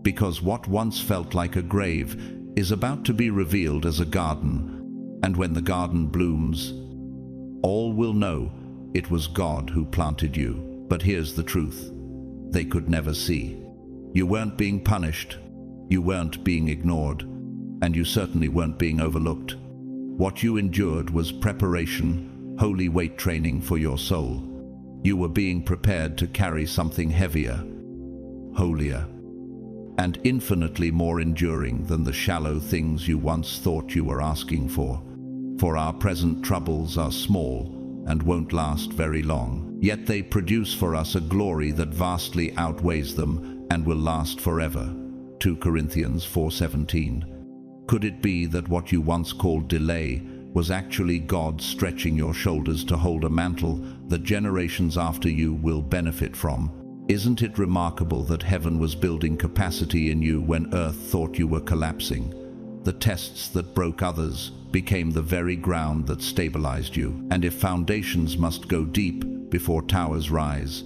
Because what once felt like a grave is about to be revealed as a garden. And when the garden blooms, all will know it was God who planted you. But here's the truth. They could never see. You weren't being punished. You weren't being ignored. And you certainly weren't being overlooked. What you endured was preparation, holy weight training for your soul. You were being prepared to carry something heavier, holier, and infinitely more enduring than the shallow things you once thought you were asking for. For our present troubles are small and won't last very long, yet they produce for us a glory that vastly outweighs them and will last forever. 2 Corinthians 4:17. Could it be that what you once called delay was actually God stretching your shoulders to hold a mantle that generations after you will benefit from. Isn't it remarkable that heaven was building capacity in you when earth thought you were collapsing? The tests that broke others became the very ground that stabilized you. And if foundations must go deep before towers rise,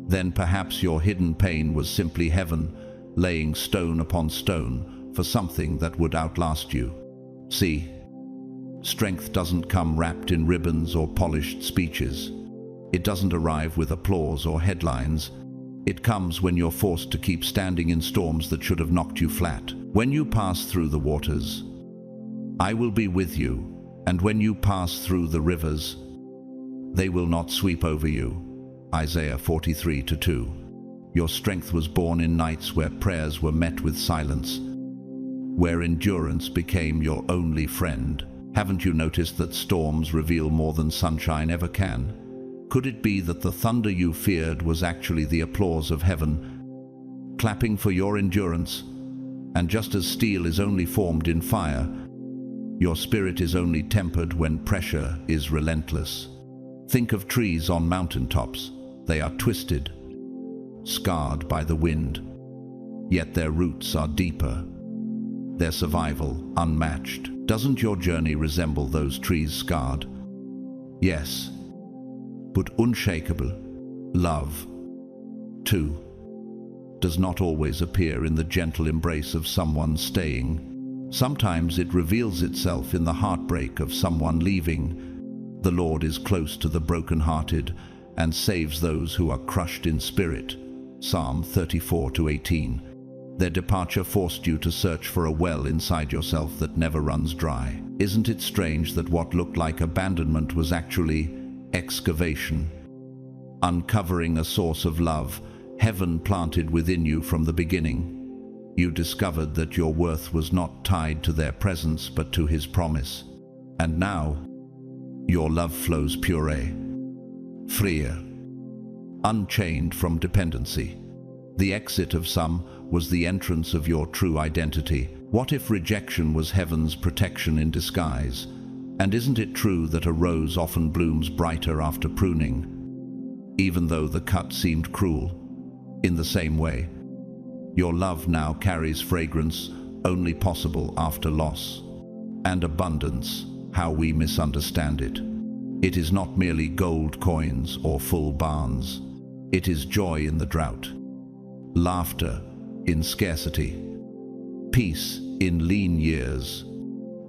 then perhaps your hidden pain was simply heaven laying stone upon stone for something that would outlast you. See, strength doesn't come wrapped in ribbons or polished speeches. It doesn't arrive with applause or headlines. It comes when you're forced to keep standing in storms that should have knocked you flat. When you pass through the waters, I will be with you, and when you pass through the rivers, they will not sweep over you. Isaiah 43:2. Your strength was born in nights where prayers were met with silence, where endurance became your only friend. Haven't you noticed that storms reveal more than sunshine ever can? Could it be that the thunder you feared was actually the applause of heaven, clapping for your endurance? And just as steel is only formed in fire, your spirit is only tempered when pressure is relentless. Think of trees on mountaintops. They are twisted, scarred by the wind, yet their roots are deeper, their survival unmatched. Doesn't your journey resemble those trees scarred? Yes, but unshakable. Love, too, does not always appear in the gentle embrace of someone staying. Sometimes it reveals itself in the heartbreak of someone leaving. The Lord is close to the brokenhearted and saves those who are crushed in spirit. Psalm 34:18. Their departure forced you to search for a well inside yourself that never runs dry. Isn't it strange that what looked like abandonment was actually excavation? Uncovering a source of love heaven planted within you from the beginning. You discovered that your worth was not tied to their presence but to His promise. And now, your love flows pure, freer, unchained from dependency. The exit of some was the entrance of your true identity. What if rejection was heaven's protection in disguise? And isn't it true that a rose often blooms brighter after pruning, even though the cut seemed cruel? In the same way, your love now carries fragrance only possible after loss. And abundance, how we misunderstand it. It is not merely gold coins or full barns. It is joy in the drought, laughter in scarcity, peace in lean years.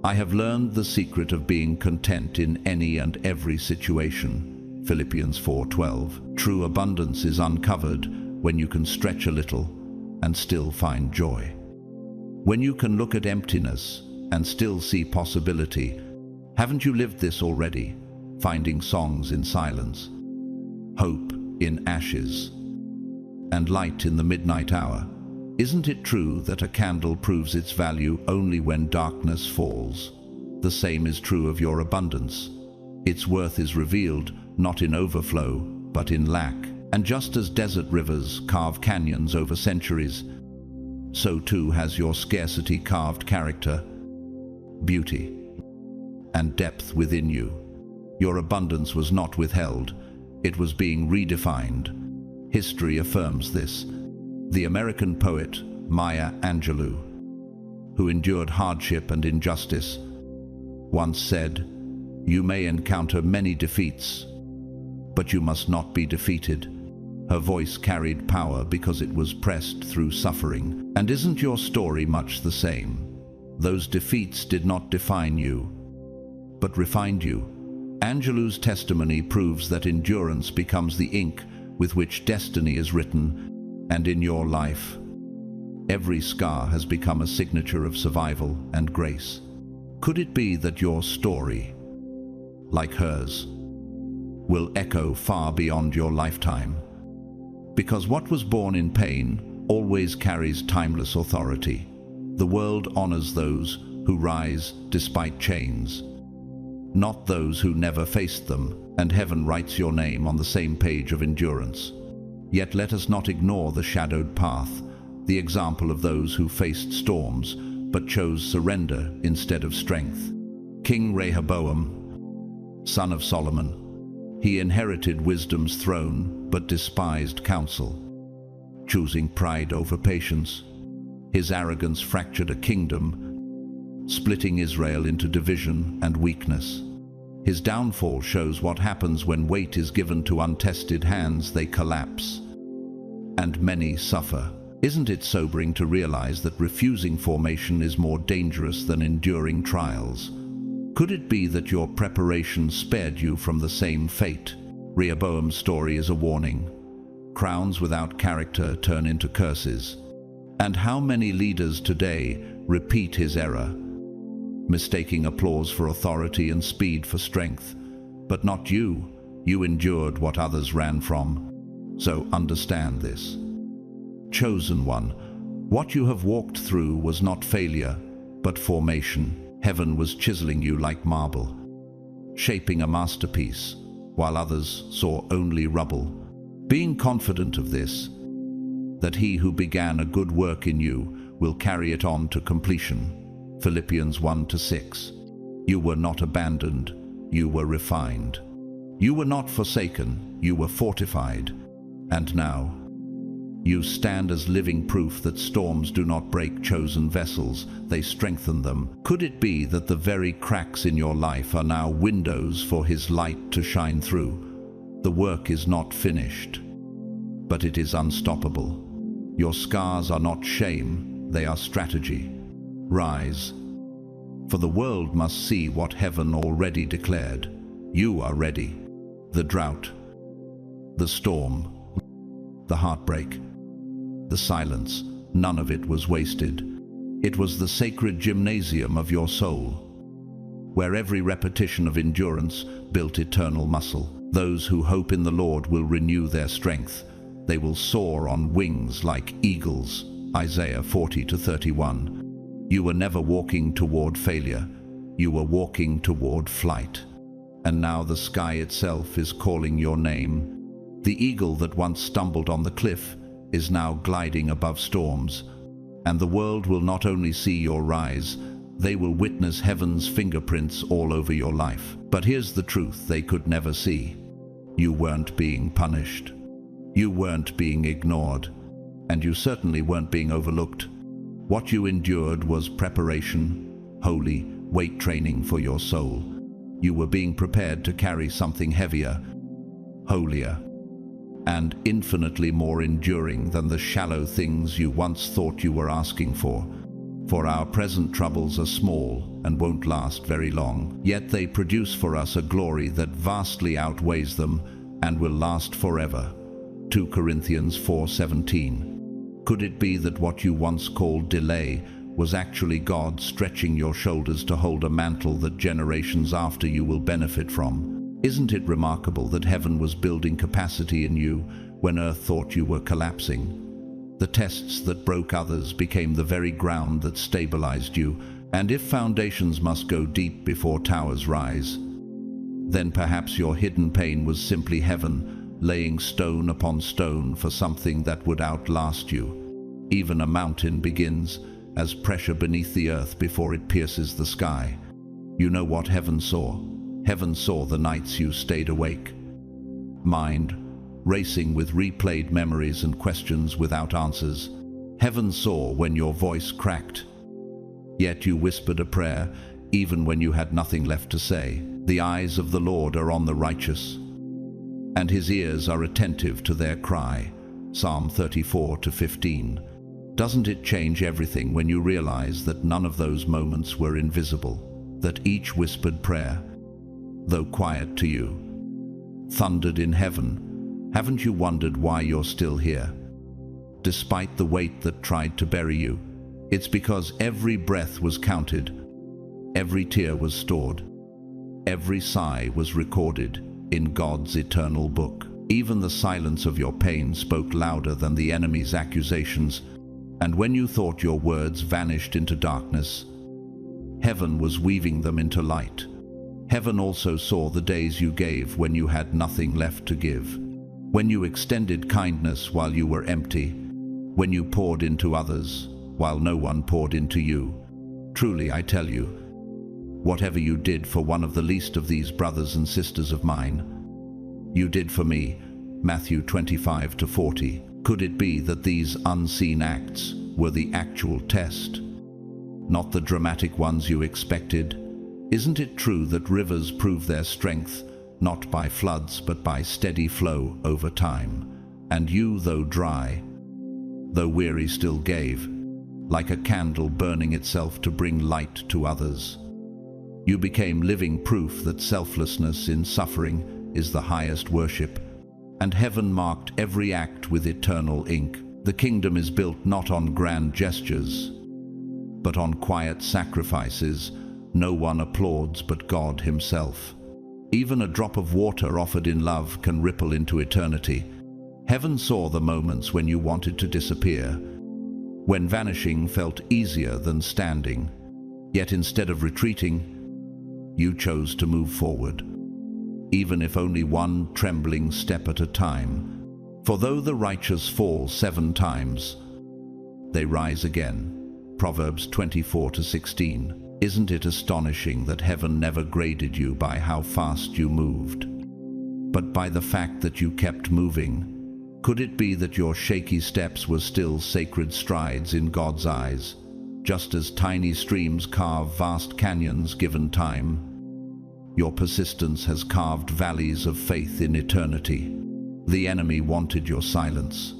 I have learned the secret of being content in any and every situation. Philippians 4:12. True abundance is uncovered when you can stretch a little and still find joy. When you can look at emptiness and still see possibility. Haven't you lived this already? Finding songs in silence, hope in ashes, and light in the midnight hour. Isn't it true that a candle proves its value only when darkness falls? The same is true of your abundance. Its worth is revealed not in overflow, but in lack. And just as desert rivers carve canyons over centuries, so too has your scarcity carved character, beauty, and depth within you. Your abundance was not withheld, it was being redefined. History affirms this. The American poet Maya Angelou, who endured hardship and injustice, once said, "You may encounter many defeats, but you must not be defeated." Her voice carried power because it was pressed through suffering. And isn't your story much the same? Those defeats did not define you, but refined you. Angelou's testimony proves that endurance becomes the ink with which destiny is written. And in your life, every scar has become a signature of survival and grace. Could it be that your story, like hers, will echo far beyond your lifetime? Because what was born in pain always carries timeless authority. The world honors those who rise despite chains, not those who never faced them, and heaven writes your name on the same page of endurance. Yet let us not ignore the shadowed path, the example of those who faced storms but chose surrender instead of strength. King Rehoboam, son of Solomon, he inherited wisdom's throne but despised counsel, choosing pride over patience. His arrogance fractured a kingdom, splitting Israel into division and weakness. His downfall shows what happens when weight is given to untested hands. They collapse, and many suffer. Isn't it sobering to realize that refusing formation is more dangerous than enduring trials? Could it be that your preparation spared you from the same fate? Rehoboam's story is a warning. Crowns without character turn into curses. And how many leaders today repeat his error, mistaking applause for authority and speed for strength? But not you. You endured what others ran from. So understand this. Chosen one, what you have walked through was not failure, but formation. Heaven was chiseling you like marble, shaping a masterpiece, while others saw only rubble. Being confident of this, that he who began a good work in you will carry it on to completion. Philippians 1-6. You were not abandoned, you were refined. You were not forsaken, you were fortified. And now, you stand as living proof that storms do not break chosen vessels, they strengthen them. Could it be that the very cracks in your life are now windows for his light to shine through? The work is not finished, but it is unstoppable. Your scars are not shame, they are strategy. Rise, for the world must see what heaven already declared. You are ready. The drought, the storm, the heartbreak, the silence, none of it was wasted. It was the sacred gymnasium of your soul, where every repetition of endurance built eternal muscle. Those who hope in the Lord will renew their strength. They will soar on wings like eagles. Isaiah 40-31. You were never walking toward failure. You were walking toward flight. And now the sky itself is calling your name. The eagle that once stumbled on the cliff is now gliding above storms. And the world will not only see your rise, they will witness heaven's fingerprints all over your life. But here's the truth they could never see. You weren't being punished. You weren't being ignored. And you certainly weren't being overlooked. What you endured was preparation, holy weight training for your soul. You were being prepared to carry something heavier, holier, and infinitely more enduring than the shallow things you once thought you were asking for. For our present troubles are small and won't last very long, yet they produce for us a glory that vastly outweighs them and will last forever. 2 Corinthians 4:17. Could it be that what you once called delay was actually God stretching your shoulders to hold a mantle that generations after you will benefit from? Isn't it remarkable that heaven was building capacity in you when earth thought you were collapsing? The tests that broke others became the very ground that stabilized you, and if foundations must go deep before towers rise, then perhaps your hidden pain was simply heaven laying stone upon stone for something that would outlast you. Even a mountain begins as pressure beneath the earth before it pierces the sky. You know what heaven saw? Heaven saw the nights you stayed awake. Mind racing with replayed memories and questions without answers. Heaven saw when your voice cracked, yet you whispered a prayer even when you had nothing left to say. The eyes of the Lord are on the righteous, and his ears are attentive to their cry. Psalm 34:15. Doesn't it change everything when you realize that none of those moments were invisible, that each whispered prayer, though quiet to you, thundered in heaven? Haven't you wondered why you're still here, despite the weight that tried to bury you? It's because every breath was counted, every tear was stored, every sigh was recorded in God's eternal book. Even the silence of your pain spoke louder than the enemy's accusations, and when you thought your words vanished into darkness, heaven was weaving them into light. Heaven also saw the days you gave when you had nothing left to give, when you extended kindness while you were empty, when you poured into others while no one poured into you. Truly, I tell you, Whatever you did for one of the least of these brothers and sisters of mine, you did for me. Matthew 25-40. Could it be that these unseen acts were the actual test, not the dramatic ones you expected? Isn't it true that rivers prove their strength, not by floods but by steady flow over time? And you, though dry, though weary, still gave, like a candle burning itself to bring light to others. You became living proof that selflessness in suffering is the highest worship, and heaven marked every act with eternal ink. The kingdom is built not on grand gestures, but on quiet sacrifices. No one applauds but God himself. Even a drop of water offered in love can ripple into eternity. Heaven saw the moments when you wanted to disappear, when vanishing felt easier than standing. Yet instead of retreating, you chose to move forward, even if only one trembling step at a time. For though the righteous fall 7 times, they rise again. Proverbs 24-16. Isn't it astonishing that heaven never graded you by how fast you moved, but by the fact that you kept moving? Could it be that your shaky steps were still sacred strides in God's eyes, just as tiny streams carve vast canyons given time? Your persistence has carved valleys of faith in eternity. The enemy wanted your silence,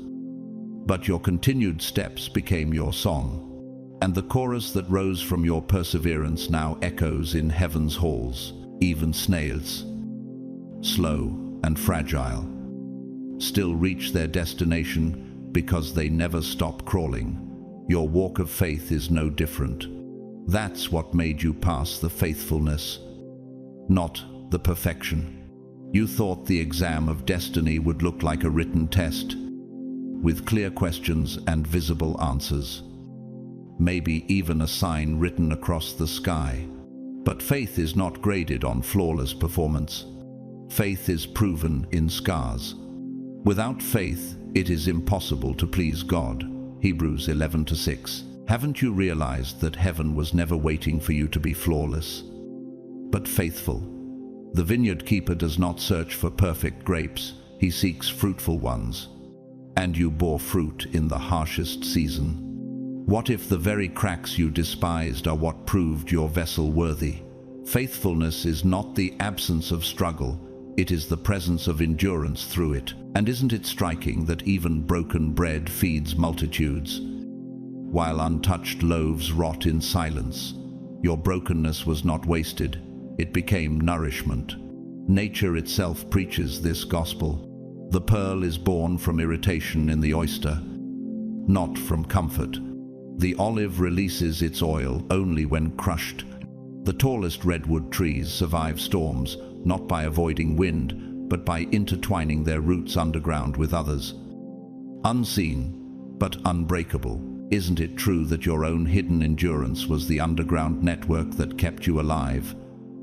but your continued steps became your song, and the chorus that rose from your perseverance now echoes in heaven's halls. Even snails, slow and fragile, still reach their destination because they never stop crawling. Your walk of faith is no different. That's what made you pass the faithfulness, not the perfection. You thought the exam of destiny would look like a written test, with clear questions and visible answers, maybe even a sign written across the sky. But faith is not graded on flawless performance. Faith is proven in scars. Without faith, it is impossible to please God. Hebrews 11:6. Haven't you realized that heaven was never waiting for you to be flawless, but faithful? The vineyard keeper does not search for perfect grapes, he seeks fruitful ones. And you bore fruit in the harshest season. What if the very cracks you despised are what proved your vessel worthy? Faithfulness is not the absence of struggle, it is the presence of endurance through it. And isn't it striking that even broken bread feeds multitudes, while untouched loaves rot in silence? Your brokenness was not wasted, it became nourishment. Nature itself preaches this gospel. The pearl is born from irritation in the oyster, not from comfort. The olive releases its oil only when crushed. The tallest redwood trees survive storms, not by avoiding wind, but by intertwining their roots underground with others. Unseen, but unbreakable. Isn't it true that your own hidden endurance was the underground network that kept you alive?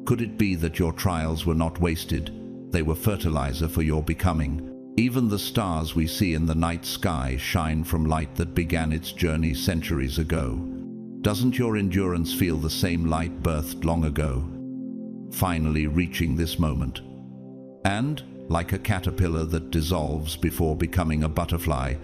Could it be that your trials were not wasted? They were fertilizer for your becoming. Even the stars we see in the night sky shine from light that began its journey centuries ago. Doesn't your endurance feel the same light birthed long ago, finally reaching this moment? And, like a caterpillar that dissolves before becoming a butterfly,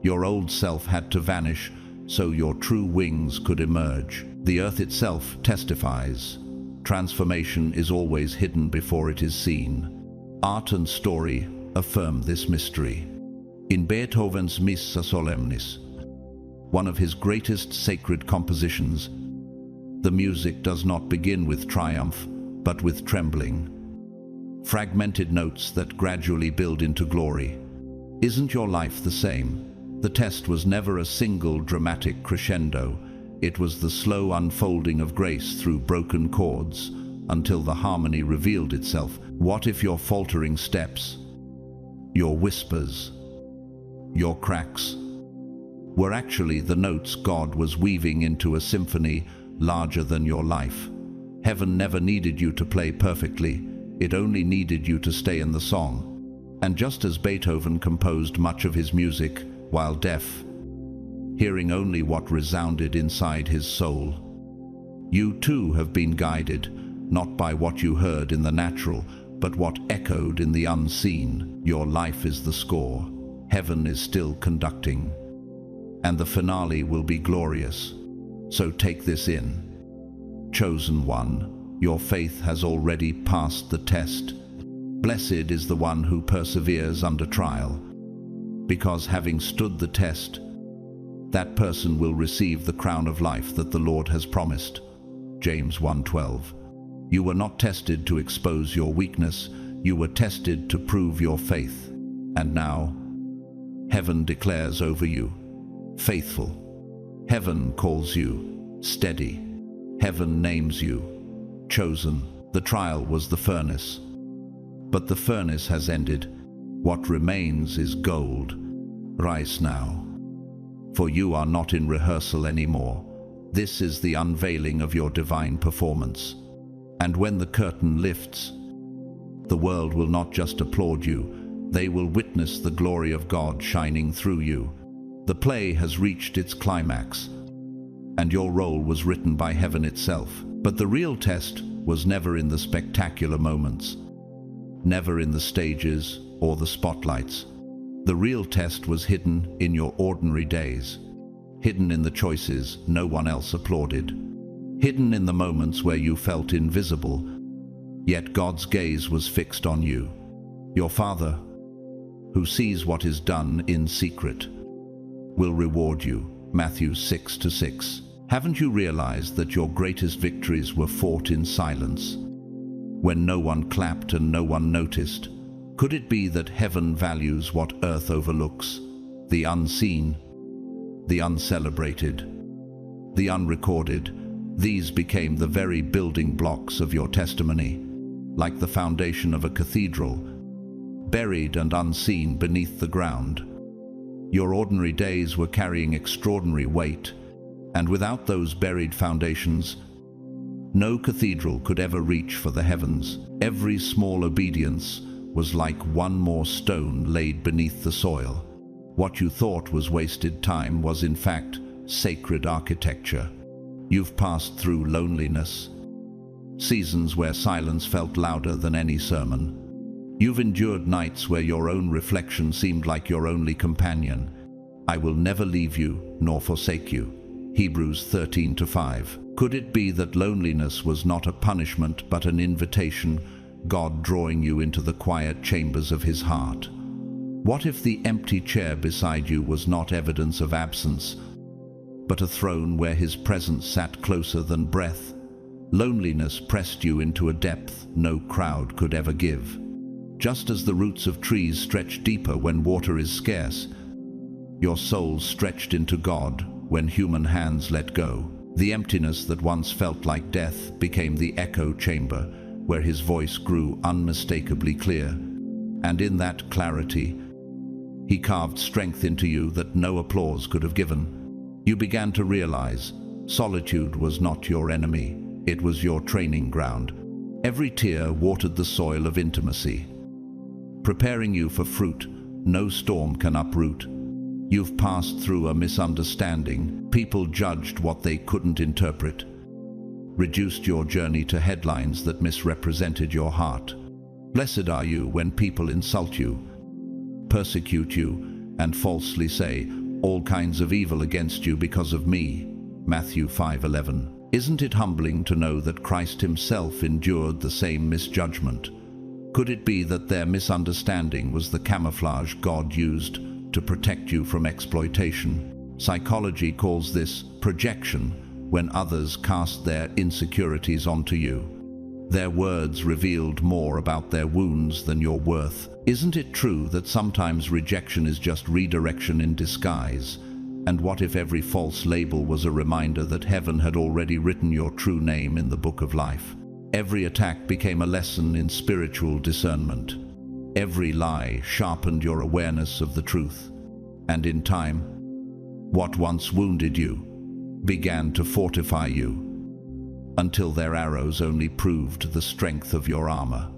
your old self had to vanish so your true wings could emerge. The earth itself testifies. Transformation is always hidden before it is seen. Art and story affirm this mystery. In Beethoven's Missa Solemnis, one of his greatest sacred compositions, the music does not begin with triumph, but with trembling. Fragmented notes that gradually build into glory. Isn't your life the same? The test was never a single dramatic crescendo. It was the slow unfolding of grace through broken chords until the harmony revealed itself. What if your faltering steps, your whispers, your cracks were actually the notes God was weaving into a symphony larger than your life? Heaven never needed you to play perfectly, it only needed you to stay in the song. And just as Beethoven composed much of his music while deaf, hearing only what resounded inside his soul, You too have been guided, not by what you heard in the natural, but what echoed in the unseen. Your life is the score. Heaven is still conducting. And the finale will be glorious. So take this in. Chosen one, your faith has already passed the test. Blessed is the one who perseveres under trial, because having stood the test, that person will receive the crown of life that the Lord has promised. James 1:12. You were not tested to expose your weakness, you were tested to prove your faith. And now, heaven declares over you, faithful. Heaven calls you, steady. Heaven names you, chosen. The trial was the furnace, but the furnace has ended. What remains is gold. Rise now, for you are not in rehearsal anymore. This is the unveiling of your divine performance. And when the curtain lifts, the world will not just applaud you, they will witness the glory of God shining through you. The play has reached its climax, and your role was written by heaven itself. But the real test was never in the spectacular moments, never in the stages or the spotlights. The real test was hidden in your ordinary days, hidden in the choices no one else applauded, hidden in the moments where you felt invisible, yet God's gaze was fixed on you. Your Father, who sees what is done in secret, will reward you. Matthew 6:6. Haven't you realized that your greatest victories were fought in silence, when no one clapped and no one noticed? Could it be that heaven values what earth overlooks, the unseen, the uncelebrated, the unrecorded? These became the very building blocks of your testimony, like the foundation of a cathedral, buried and unseen beneath the ground. Your ordinary days were carrying extraordinary weight, and without those buried foundations, no cathedral could ever reach for the heavens. Every small obedience was like one more stone laid beneath the soil. What you thought was wasted time was in fact sacred architecture. You've passed through loneliness, seasons where silence felt louder than any sermon. You've endured nights where your own reflection seemed like your only companion. I will never leave you nor forsake you. Hebrews 13:5. Could it be that loneliness was not a punishment but an invitation, God drawing you into the quiet chambers of his heart? What if the empty chair beside you was not evidence of absence, but a throne where his presence sat closer than breath? Loneliness pressed you into a depth no crowd could ever give. Just as the roots of trees stretch deeper when water is scarce, your soul stretched into God when human hands let go. The emptiness that once felt like death became the echo chamber where his voice grew unmistakably clear. And in that clarity, he carved strength into you that no applause could have given. You began to realize solitude was not your enemy, it was your training ground. Every tear watered the soil of intimacy, preparing you for fruit no storm can uproot. You've passed through a misunderstanding. People judged what they couldn't interpret, reduced your journey to headlines that misrepresented your heart. Blessed are you when people insult you, persecute you, and falsely say all kinds of evil against you because of me. Matthew 5:11. Isn't it humbling to know that Christ himself endured the same misjudgment? Could it be that their misunderstanding was the camouflage God used to protect you from exploitation? Psychology calls this projection, when others cast their insecurities onto you. Their words revealed more about their wounds than your worth. Isn't it true that sometimes rejection is just redirection in disguise? And what if every false label was a reminder that heaven had already written your true name in the book of life? Every attack became a lesson in spiritual discernment. Every lie sharpened your awareness of the truth. And in time, what once wounded you began to fortify you, until their arrows only proved the strength of your armor.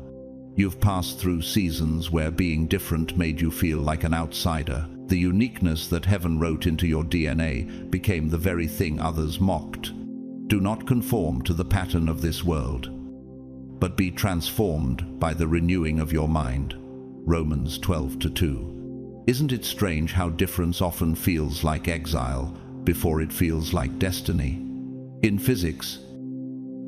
You've passed through seasons where being different made you feel like an outsider. The uniqueness that heaven wrote into your DNA became the very thing others mocked. Do not conform to the pattern of this world, but be transformed by the renewing of your mind. Romans 12:2. Isn't it strange how difference often feels like exile before it feels like destiny? In physics,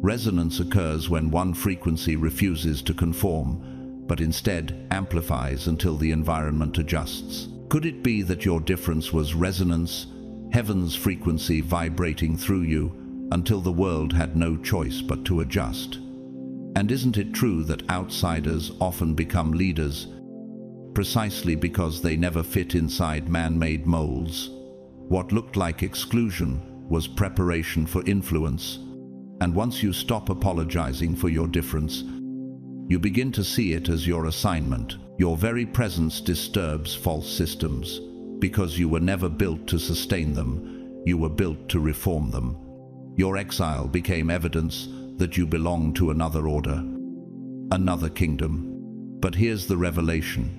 resonance occurs when one frequency refuses to conform, but instead amplifies until the environment adjusts. Could it be that your difference was resonance, heaven's frequency vibrating through you until the world had no choice but to adjust? And isn't it true that outsiders often become leaders precisely because they never fit inside man-made molds? What looked like exclusion was preparation for influence, and once you stop apologizing for your difference, you begin to see it as your assignment. Your very presence disturbs false systems, because you were never built to sustain them, you were built to reform them. Your exile became evidence that you belong to another order, another kingdom. But here's the revelation.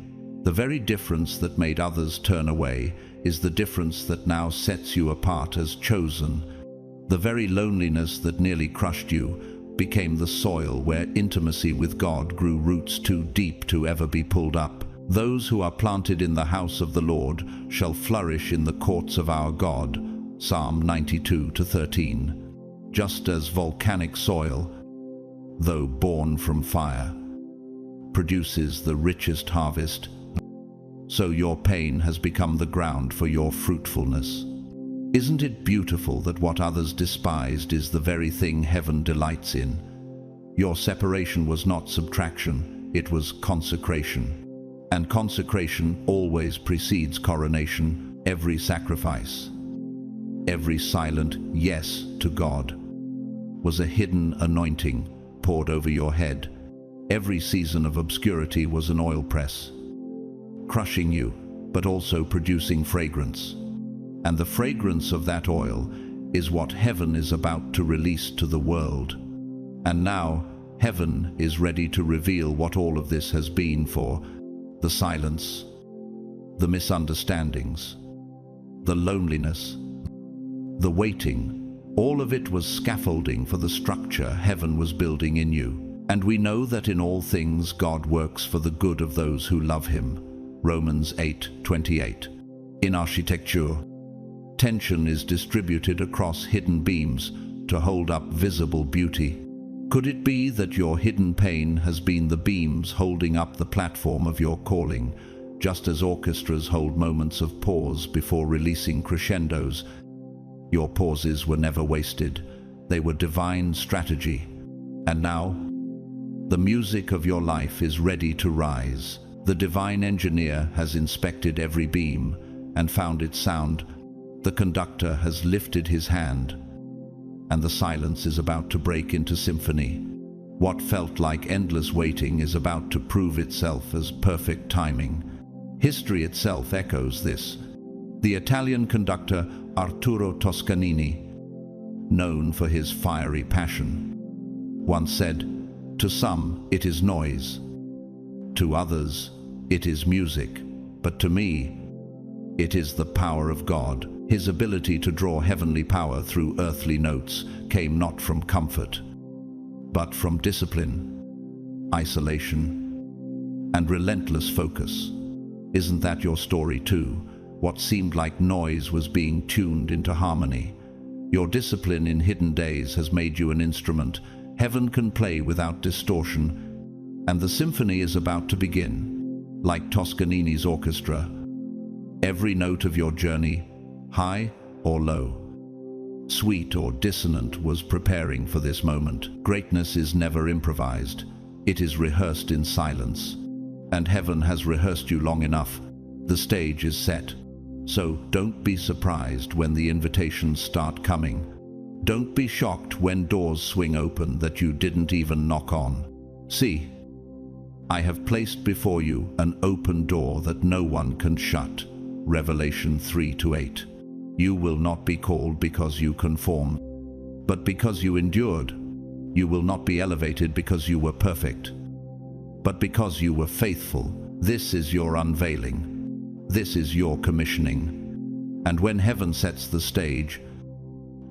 The very difference that made others turn away is the difference that now sets you apart as chosen. The very loneliness that nearly crushed you became the soil where intimacy with God grew roots too deep to ever be pulled up. Those who are planted in the house of the Lord shall flourish in the courts of our God. Psalm 92:13. Just as volcanic soil, though born from fire, produces the richest harvest, so your pain has become the ground for your fruitfulness. Isn't it beautiful that what others despised is the very thing heaven delights in? Your separation was not subtraction, it was consecration. And consecration always precedes coronation. Every sacrifice, every silent yes to God, was a hidden anointing poured over your head. Every season of obscurity was an oil press, crushing you, but also producing fragrance. And the fragrance of that oil is what heaven is about to release to the world. And now, heaven is ready to reveal what all of this has been for: the silence, the misunderstandings, the loneliness, the waiting. All of it was scaffolding for the structure heaven was building in you. And we know that in all things God works for the good of those who love him. Romans 8:28. In architecture, tension is distributed across hidden beams to hold up visible beauty. Could it be that your hidden pain has been the beams holding up the platform of your calling, just as orchestras hold moments of pause before releasing crescendos? Your pauses were never wasted. They were divine strategy. And now, the music of your life is ready to rise. The divine engineer has inspected every beam and found its sound. The conductor has lifted his hand, and the silence is about to break into symphony. What felt like endless waiting is about to prove itself as perfect timing. History itself echoes this. The Italian conductor Arturo Toscanini, known for his fiery passion, once said, "To some, it is noise. To others, it is music. But to me, it is the power of God." His ability to draw heavenly power through earthly notes came not from comfort, but from discipline, isolation, and relentless focus. Isn't that your story too? What seemed like noise was being tuned into harmony. Your discipline in hidden days has made you an instrument heaven can play without distortion, and the symphony is about to begin. Like Toscanini's orchestra, every note of your journey, high or low, sweet or dissonant, was preparing for this moment. Greatness is never improvised. It is rehearsed in silence. And heaven has rehearsed you long enough. The stage is set. So don't be surprised when the invitations start coming. Don't be shocked when doors swing open that you didn't even knock on. See, I have placed before you an open door that no one can shut. Revelation 3:8. You will not be called because you conform, but because you endured. You will not be elevated because you were perfect, but because you were faithful. This is your unveiling. This is your commissioning. And when heaven sets the stage,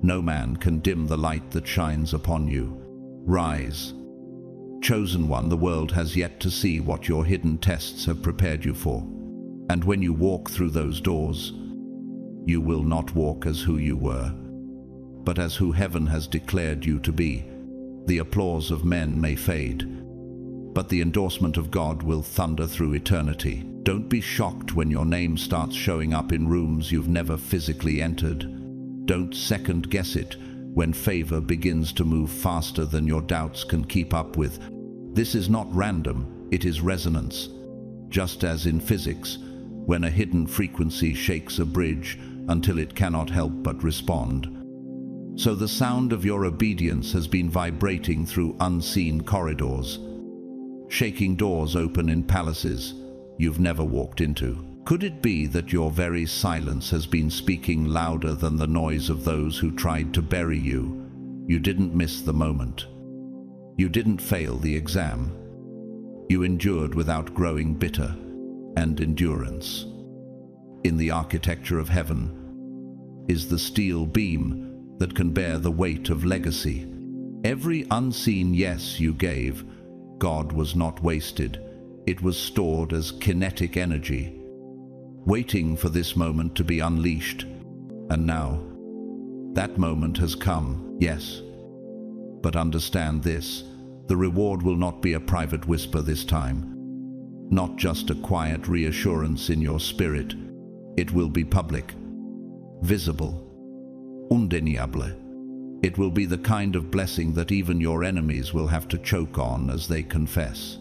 No man can dim the light that shines upon you. Rise. Chosen one, the world has yet to see what your hidden tests have prepared you for. And when you walk through those doors, you will not walk as who you were, but as who heaven has declared you to be. The applause of men may fade, but the endorsement of God will thunder through eternity. Don't be shocked when your name starts showing up in rooms you've never physically entered. Don't second guess it when favor begins to move faster than your doubts can keep up with. This is not random, it is resonance. Just as in physics, when a hidden frequency shakes a bridge until it cannot help but respond. So the sound of your obedience has been vibrating through unseen corridors, shaking doors open in palaces you've never walked into. Could it be that your very silence has been speaking louder than the noise of those who tried to bury you? You didn't miss the moment. You didn't fail the exam. You endured without growing bitter, and endurance, in the architecture of heaven, is the steel beam that can bear the weight of legacy. Every unseen yes you gave, God, was not wasted. It was stored as kinetic energy, waiting for this moment to be unleashed. And now, that moment has come, yes. But understand this, the reward will not be a private whisper this time. Not just a quiet reassurance in your spirit. It will be public, visible, undeniable. It will be the kind of blessing that even your enemies will have to choke on as they confess.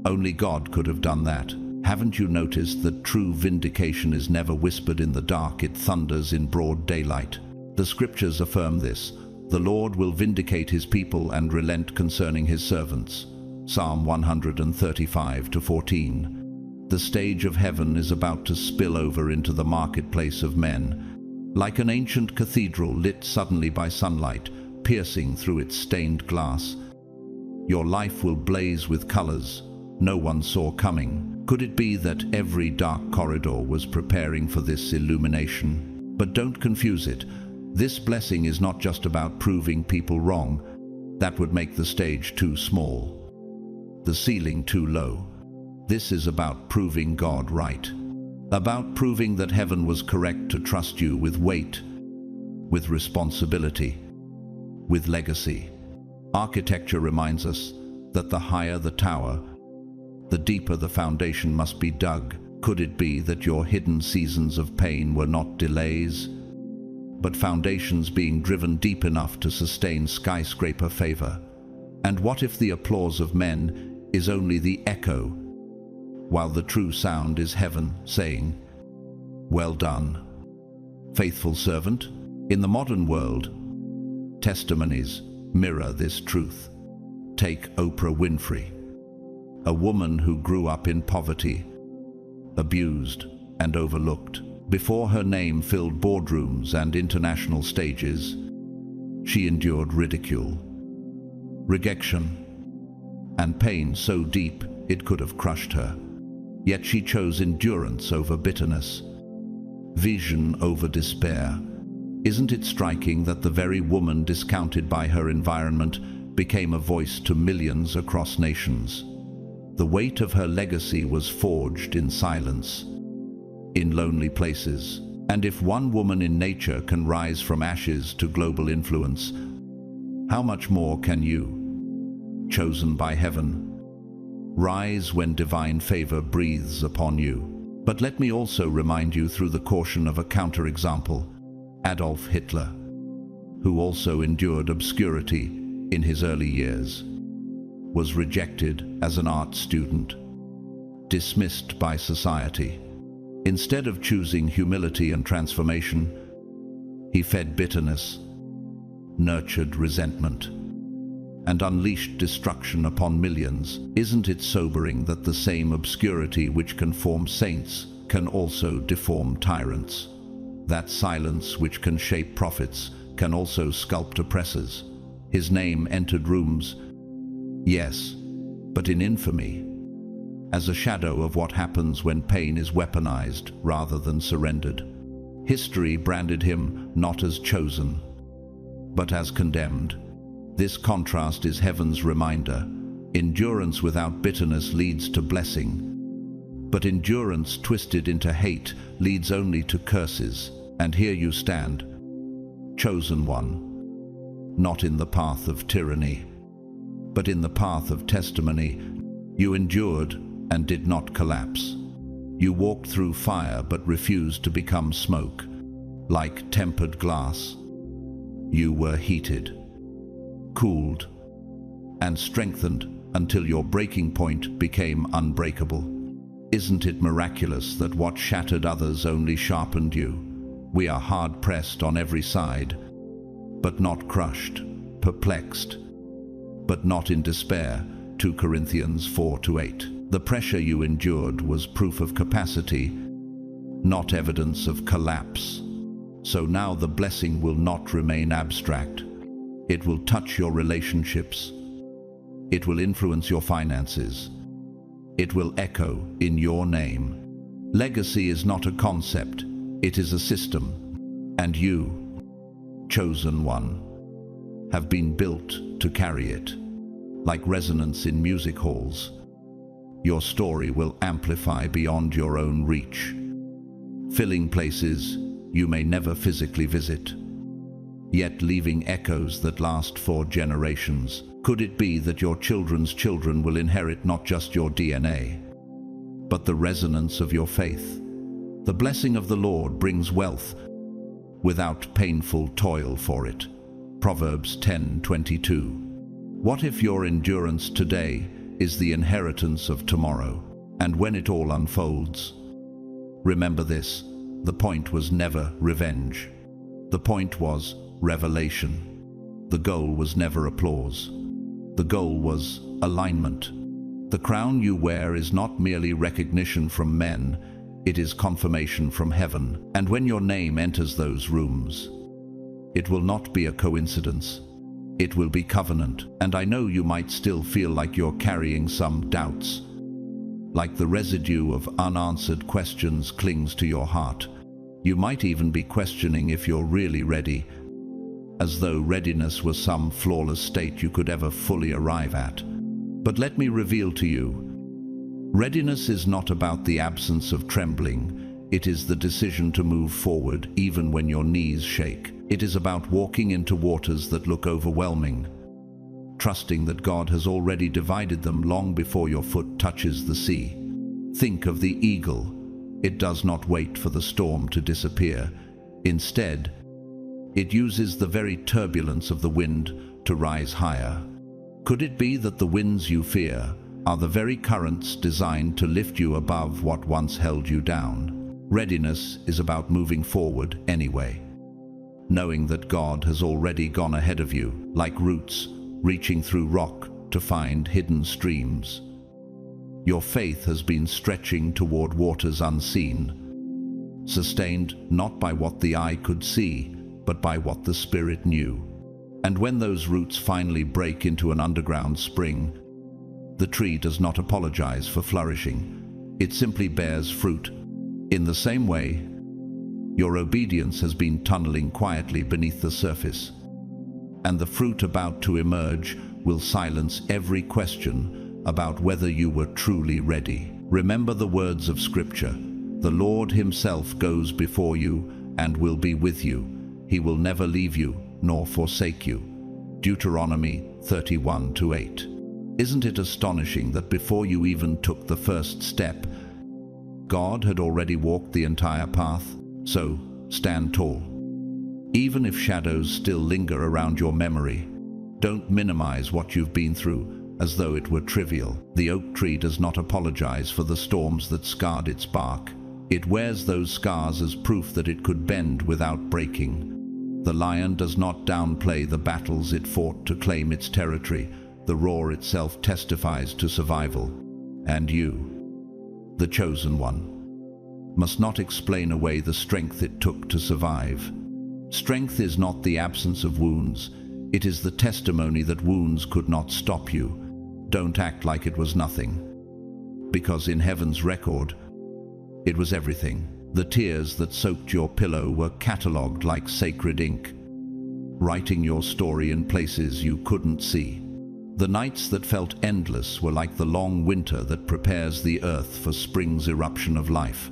Only God could have done that. Haven't you noticed that true vindication is never whispered in the dark, it thunders in broad daylight? The scriptures affirm this. The Lord will vindicate his people and relent concerning his servants. Psalm 135:14. The stage of heaven is about to spill over into the marketplace of men, like an ancient cathedral lit suddenly by sunlight, piercing through its stained glass. Your life will blaze with colors no one saw coming. Could it be that every dark corridor was preparing for this illumination? But don't confuse it. This blessing is not just about proving people wrong. That would make the stage too small, the ceiling too low. This is about proving God right. About proving that heaven was correct to trust you with weight, with responsibility, with legacy. Architecture reminds us that the higher the tower, the deeper the foundation must be dug. Could it be that your hidden seasons of pain were not delays, but foundations being driven deep enough to sustain skyscraper favor? And what if the applause of men is only the echo, while the true sound is heaven saying, "Well done, faithful servant"? In the modern world, testimonies mirror this truth. Take Oprah Winfrey, a woman who grew up in poverty, abused and overlooked. Before her name filled boardrooms and international stages, she endured ridicule, rejection, and pain so deep it could have crushed her. Yet she chose endurance over bitterness, vision over despair. Isn't it striking that the very woman discounted by her environment became a voice to millions across nations? The weight of her legacy was forged in silence, in lonely places. And if one woman in nature can rise from ashes to global influence, how much more can you, chosen by heaven, rise when divine favor breathes upon you? But let me also remind you through the caution of a counterexample, Adolf Hitler, who also endured obscurity in his early years, was rejected as an art student, dismissed by society. Instead of choosing humility and transformation, he fed bitterness, nurtured resentment, and unleashed destruction upon millions. Isn't it sobering that the same obscurity which can form saints can also deform tyrants? That silence which can shape prophets can also sculpt oppressors. His name entered rooms, yes, but in infamy, as a shadow of what happens when pain is weaponized rather than surrendered. History branded him not as chosen, but as condemned. This contrast is heaven's reminder. Endurance without bitterness leads to blessing, but endurance twisted into hate leads only to curses. And here you stand, chosen one, not in the path of tyranny, but in the path of testimony. You endured and did not collapse. You walked through fire but refused to become smoke. Like tempered glass, you were heated, cooled, and strengthened until your breaking point became unbreakable. Isn't it miraculous that what shattered others only sharpened you? We are hard-pressed on every side, but not crushed, perplexed, but not in despair. 2 Corinthians 4-8. The pressure you endured was proof of capacity, not evidence of collapse. So now the blessing will not remain abstract. It will touch your relationships. It will influence your finances. It will echo in your name. Legacy is not a concept, it is a system. And you, chosen one, have been built to carry it. Like resonance in music halls, your story will amplify beyond your own reach, filling places you may never physically visit, yet leaving echoes that last for generations. Could it be that your children's children will inherit not just your DNA, but the resonance of your faith? The blessing of the Lord brings wealth without painful toil for it. Proverbs 10:22. What if your endurance today is the inheritance of tomorrow? And when it all unfolds, remember this: the point was never revenge. The point was revelation. The goal was never applause. The goal was alignment. The crown you wear is not merely recognition from men, it is confirmation from heaven. And when your name enters those rooms, it will not be a coincidence. It will be covenant. And I know you might still feel like you're carrying some doubts, like the residue of unanswered questions clings to your heart. You might even be questioning if you're really ready, as though readiness was some flawless state you could ever fully arrive at. But let me reveal to you, readiness is not about the absence of trembling. It is the decision to move forward even when your knees shake. It is about walking into waters that look overwhelming, trusting that God has already divided them long before your foot touches the sea. Think of the eagle. It does not wait for the storm to disappear. Instead, it uses the very turbulence of the wind to rise higher. Could it be that the winds you fear are the very currents designed to lift you above what once held you down? Readiness is about moving forward anyway, knowing that God has already gone ahead of you, like roots reaching through rock to find hidden streams. Your faith has been stretching toward waters unseen, sustained not by what the eye could see, but by what the Spirit knew. And when those roots finally break into an underground spring, the tree does not apologize for flourishing. It simply bears fruit. In the same way, your obedience has been tunneling quietly beneath the surface, and the fruit about to emerge will silence every question about whether you were truly ready. Remember the words of Scripture: the Lord Himself goes before you and will be with you. He will never leave you nor forsake you. Deuteronomy 31:8. Isn't it astonishing that before you even took the first step, God had already walked the entire path? So, stand tall. Even if shadows still linger around your memory, don't minimize what you've been through as though it were trivial. The oak tree does not apologize for the storms that scarred its bark. It wears those scars as proof that it could bend without breaking. The lion does not downplay the battles it fought to claim its territory. The roar itself testifies to survival. And you, the chosen one, must not explain away the strength it took to survive. Strength is not the absence of wounds. It is the testimony that wounds could not stop you. Don't act like it was nothing, because in heaven's record, it was everything. The tears that soaked your pillow were catalogued like sacred ink, writing your story in places you couldn't see. The nights that felt endless were like the long winter that prepares the earth for spring's eruption of life.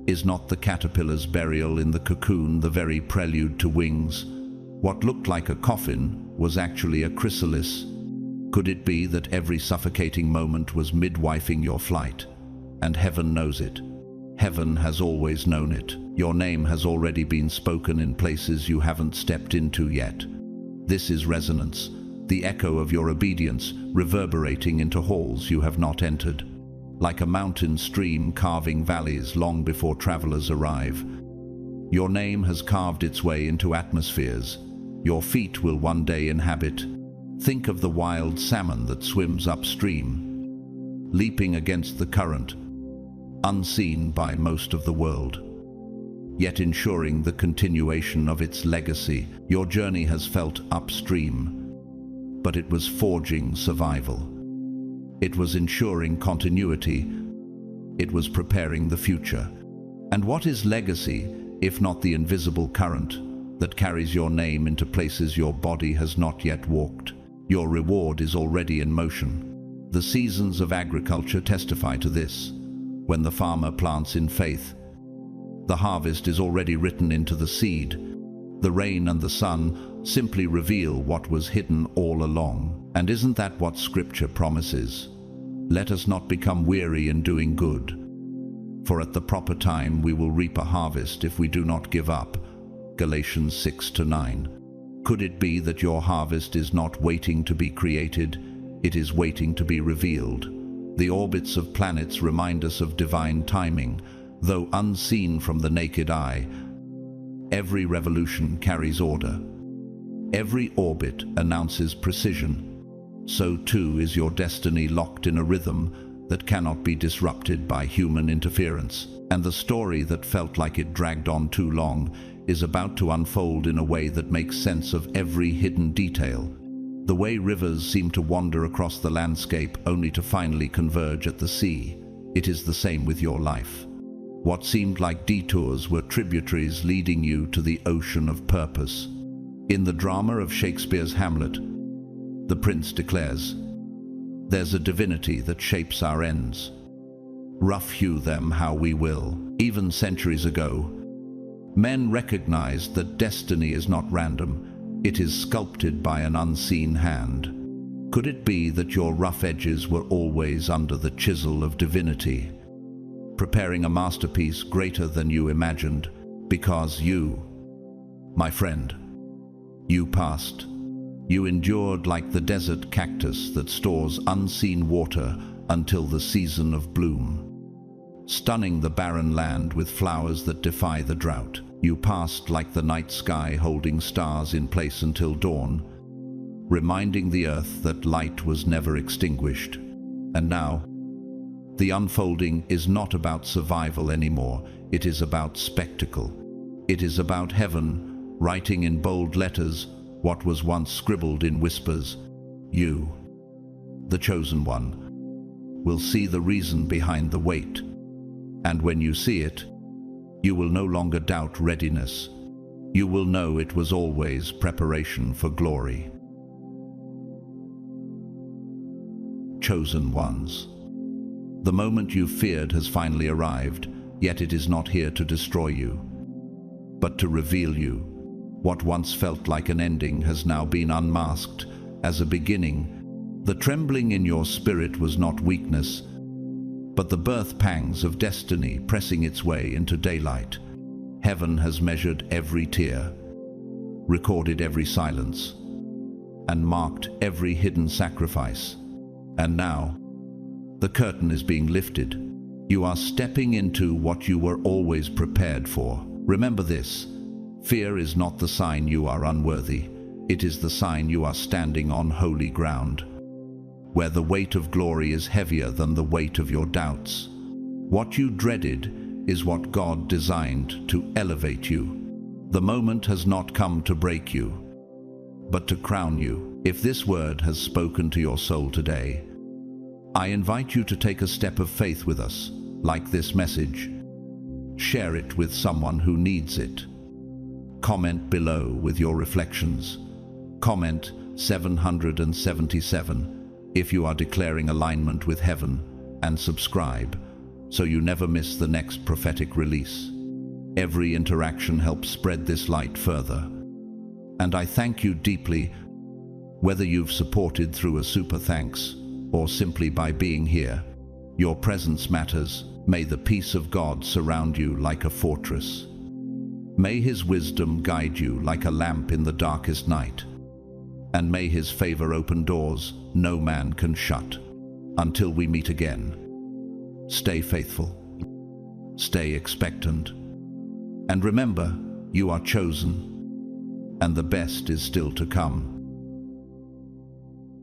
Is not the caterpillar's burial in the cocoon the very prelude to wings? What looked like a coffin was actually a chrysalis. Could it be that every suffocating moment was midwifing your flight? And heaven knows it. Heaven has always known it. Your name has already been spoken in places you haven't stepped into yet. This is resonance, the echo of your obedience reverberating into halls you have not entered. Like a mountain stream carving valleys long before travelers arrive. Your name has carved its way into atmospheres. Your feet will one day inhabit. Think of the wild salmon that swims upstream, leaping against the current, unseen by most of the world, yet ensuring the continuation of its legacy. Your journey has felt upstream, but it was forging survival. It was ensuring continuity. It was preparing the future. And what is legacy, if not the invisible current that carries your name into places your body has not yet walked? Your reward is already in motion. The seasons of agriculture testify to this. When the farmer plants in faith, the harvest is already written into the seed. The rain and the sun simply reveal what was hidden all along. And isn't that what Scripture promises? Let us not become weary in doing good, for at the proper time we will reap a harvest if we do not give up. Galatians 6-9. Could it be that your harvest is not waiting to be created, it is waiting to be revealed? The orbits of planets remind us of divine timing, though unseen from the naked eye. Every revolution carries order. Every orbit announces precision. So too is your destiny locked in a rhythm that cannot be disrupted by human interference. And the story that felt like it dragged on too long is about to unfold in a way that makes sense of every hidden detail. The way rivers seem to wander across the landscape only to finally converge at the sea. It is the same with your life. What seemed like detours were tributaries leading you to the ocean of purpose. In the drama of Shakespeare's Hamlet, the prince declares, "There's a divinity that shapes our ends. Rough hew them how we will." Even centuries ago, men recognized that destiny is not random. It is sculpted by an unseen hand. Could it be that your rough edges were always under the chisel of divinity, preparing a masterpiece greater than you imagined? Because you, my friend, you passed. You endured like the desert cactus that stores unseen water until the season of bloom, stunning the barren land with flowers that defy the drought. You passed like the night sky holding stars in place until dawn, reminding the earth that light was never extinguished. And now, the unfolding is not about survival anymore. It is about spectacle. It is about heaven writing in bold letters what was once scribbled in whispers. You, the chosen one, will see the reason behind the wait. And when you see it, you will no longer doubt readiness. You will know it was always preparation for glory. Chosen ones. The moment you feared has finally arrived, yet it is not here to destroy you, but to reveal you. What once felt like an ending has now been unmasked as a beginning. The trembling in your spirit was not weakness, but the birth pangs of destiny pressing its way into daylight. Heaven has measured every tear, recorded every silence, and marked every hidden sacrifice. And now, the curtain is being lifted. You are stepping into what you were always prepared for. Remember this. Fear is not the sign you are unworthy. It is the sign you are standing on holy ground, where the weight of glory is heavier than the weight of your doubts. What you dreaded is what God designed to elevate you. The moment has not come to break you, but to crown you. If this word has spoken to your soul today, I invite you to take a step of faith with us. Like this message, share it with someone who needs it. Comment below with your reflections. Comment 777 if you are declaring alignment with heaven, and subscribe so you never miss the next prophetic release. Every interaction helps spread this light further. And I thank you deeply, whether you've supported through a super thanks or simply by being here. Your presence matters. May the peace of God surround you like a fortress. May His wisdom guide you like a lamp in the darkest night. And may His favor open doors no man can shut. Until we meet again, stay faithful, stay expectant, and remember, you are chosen, and the best is still to come.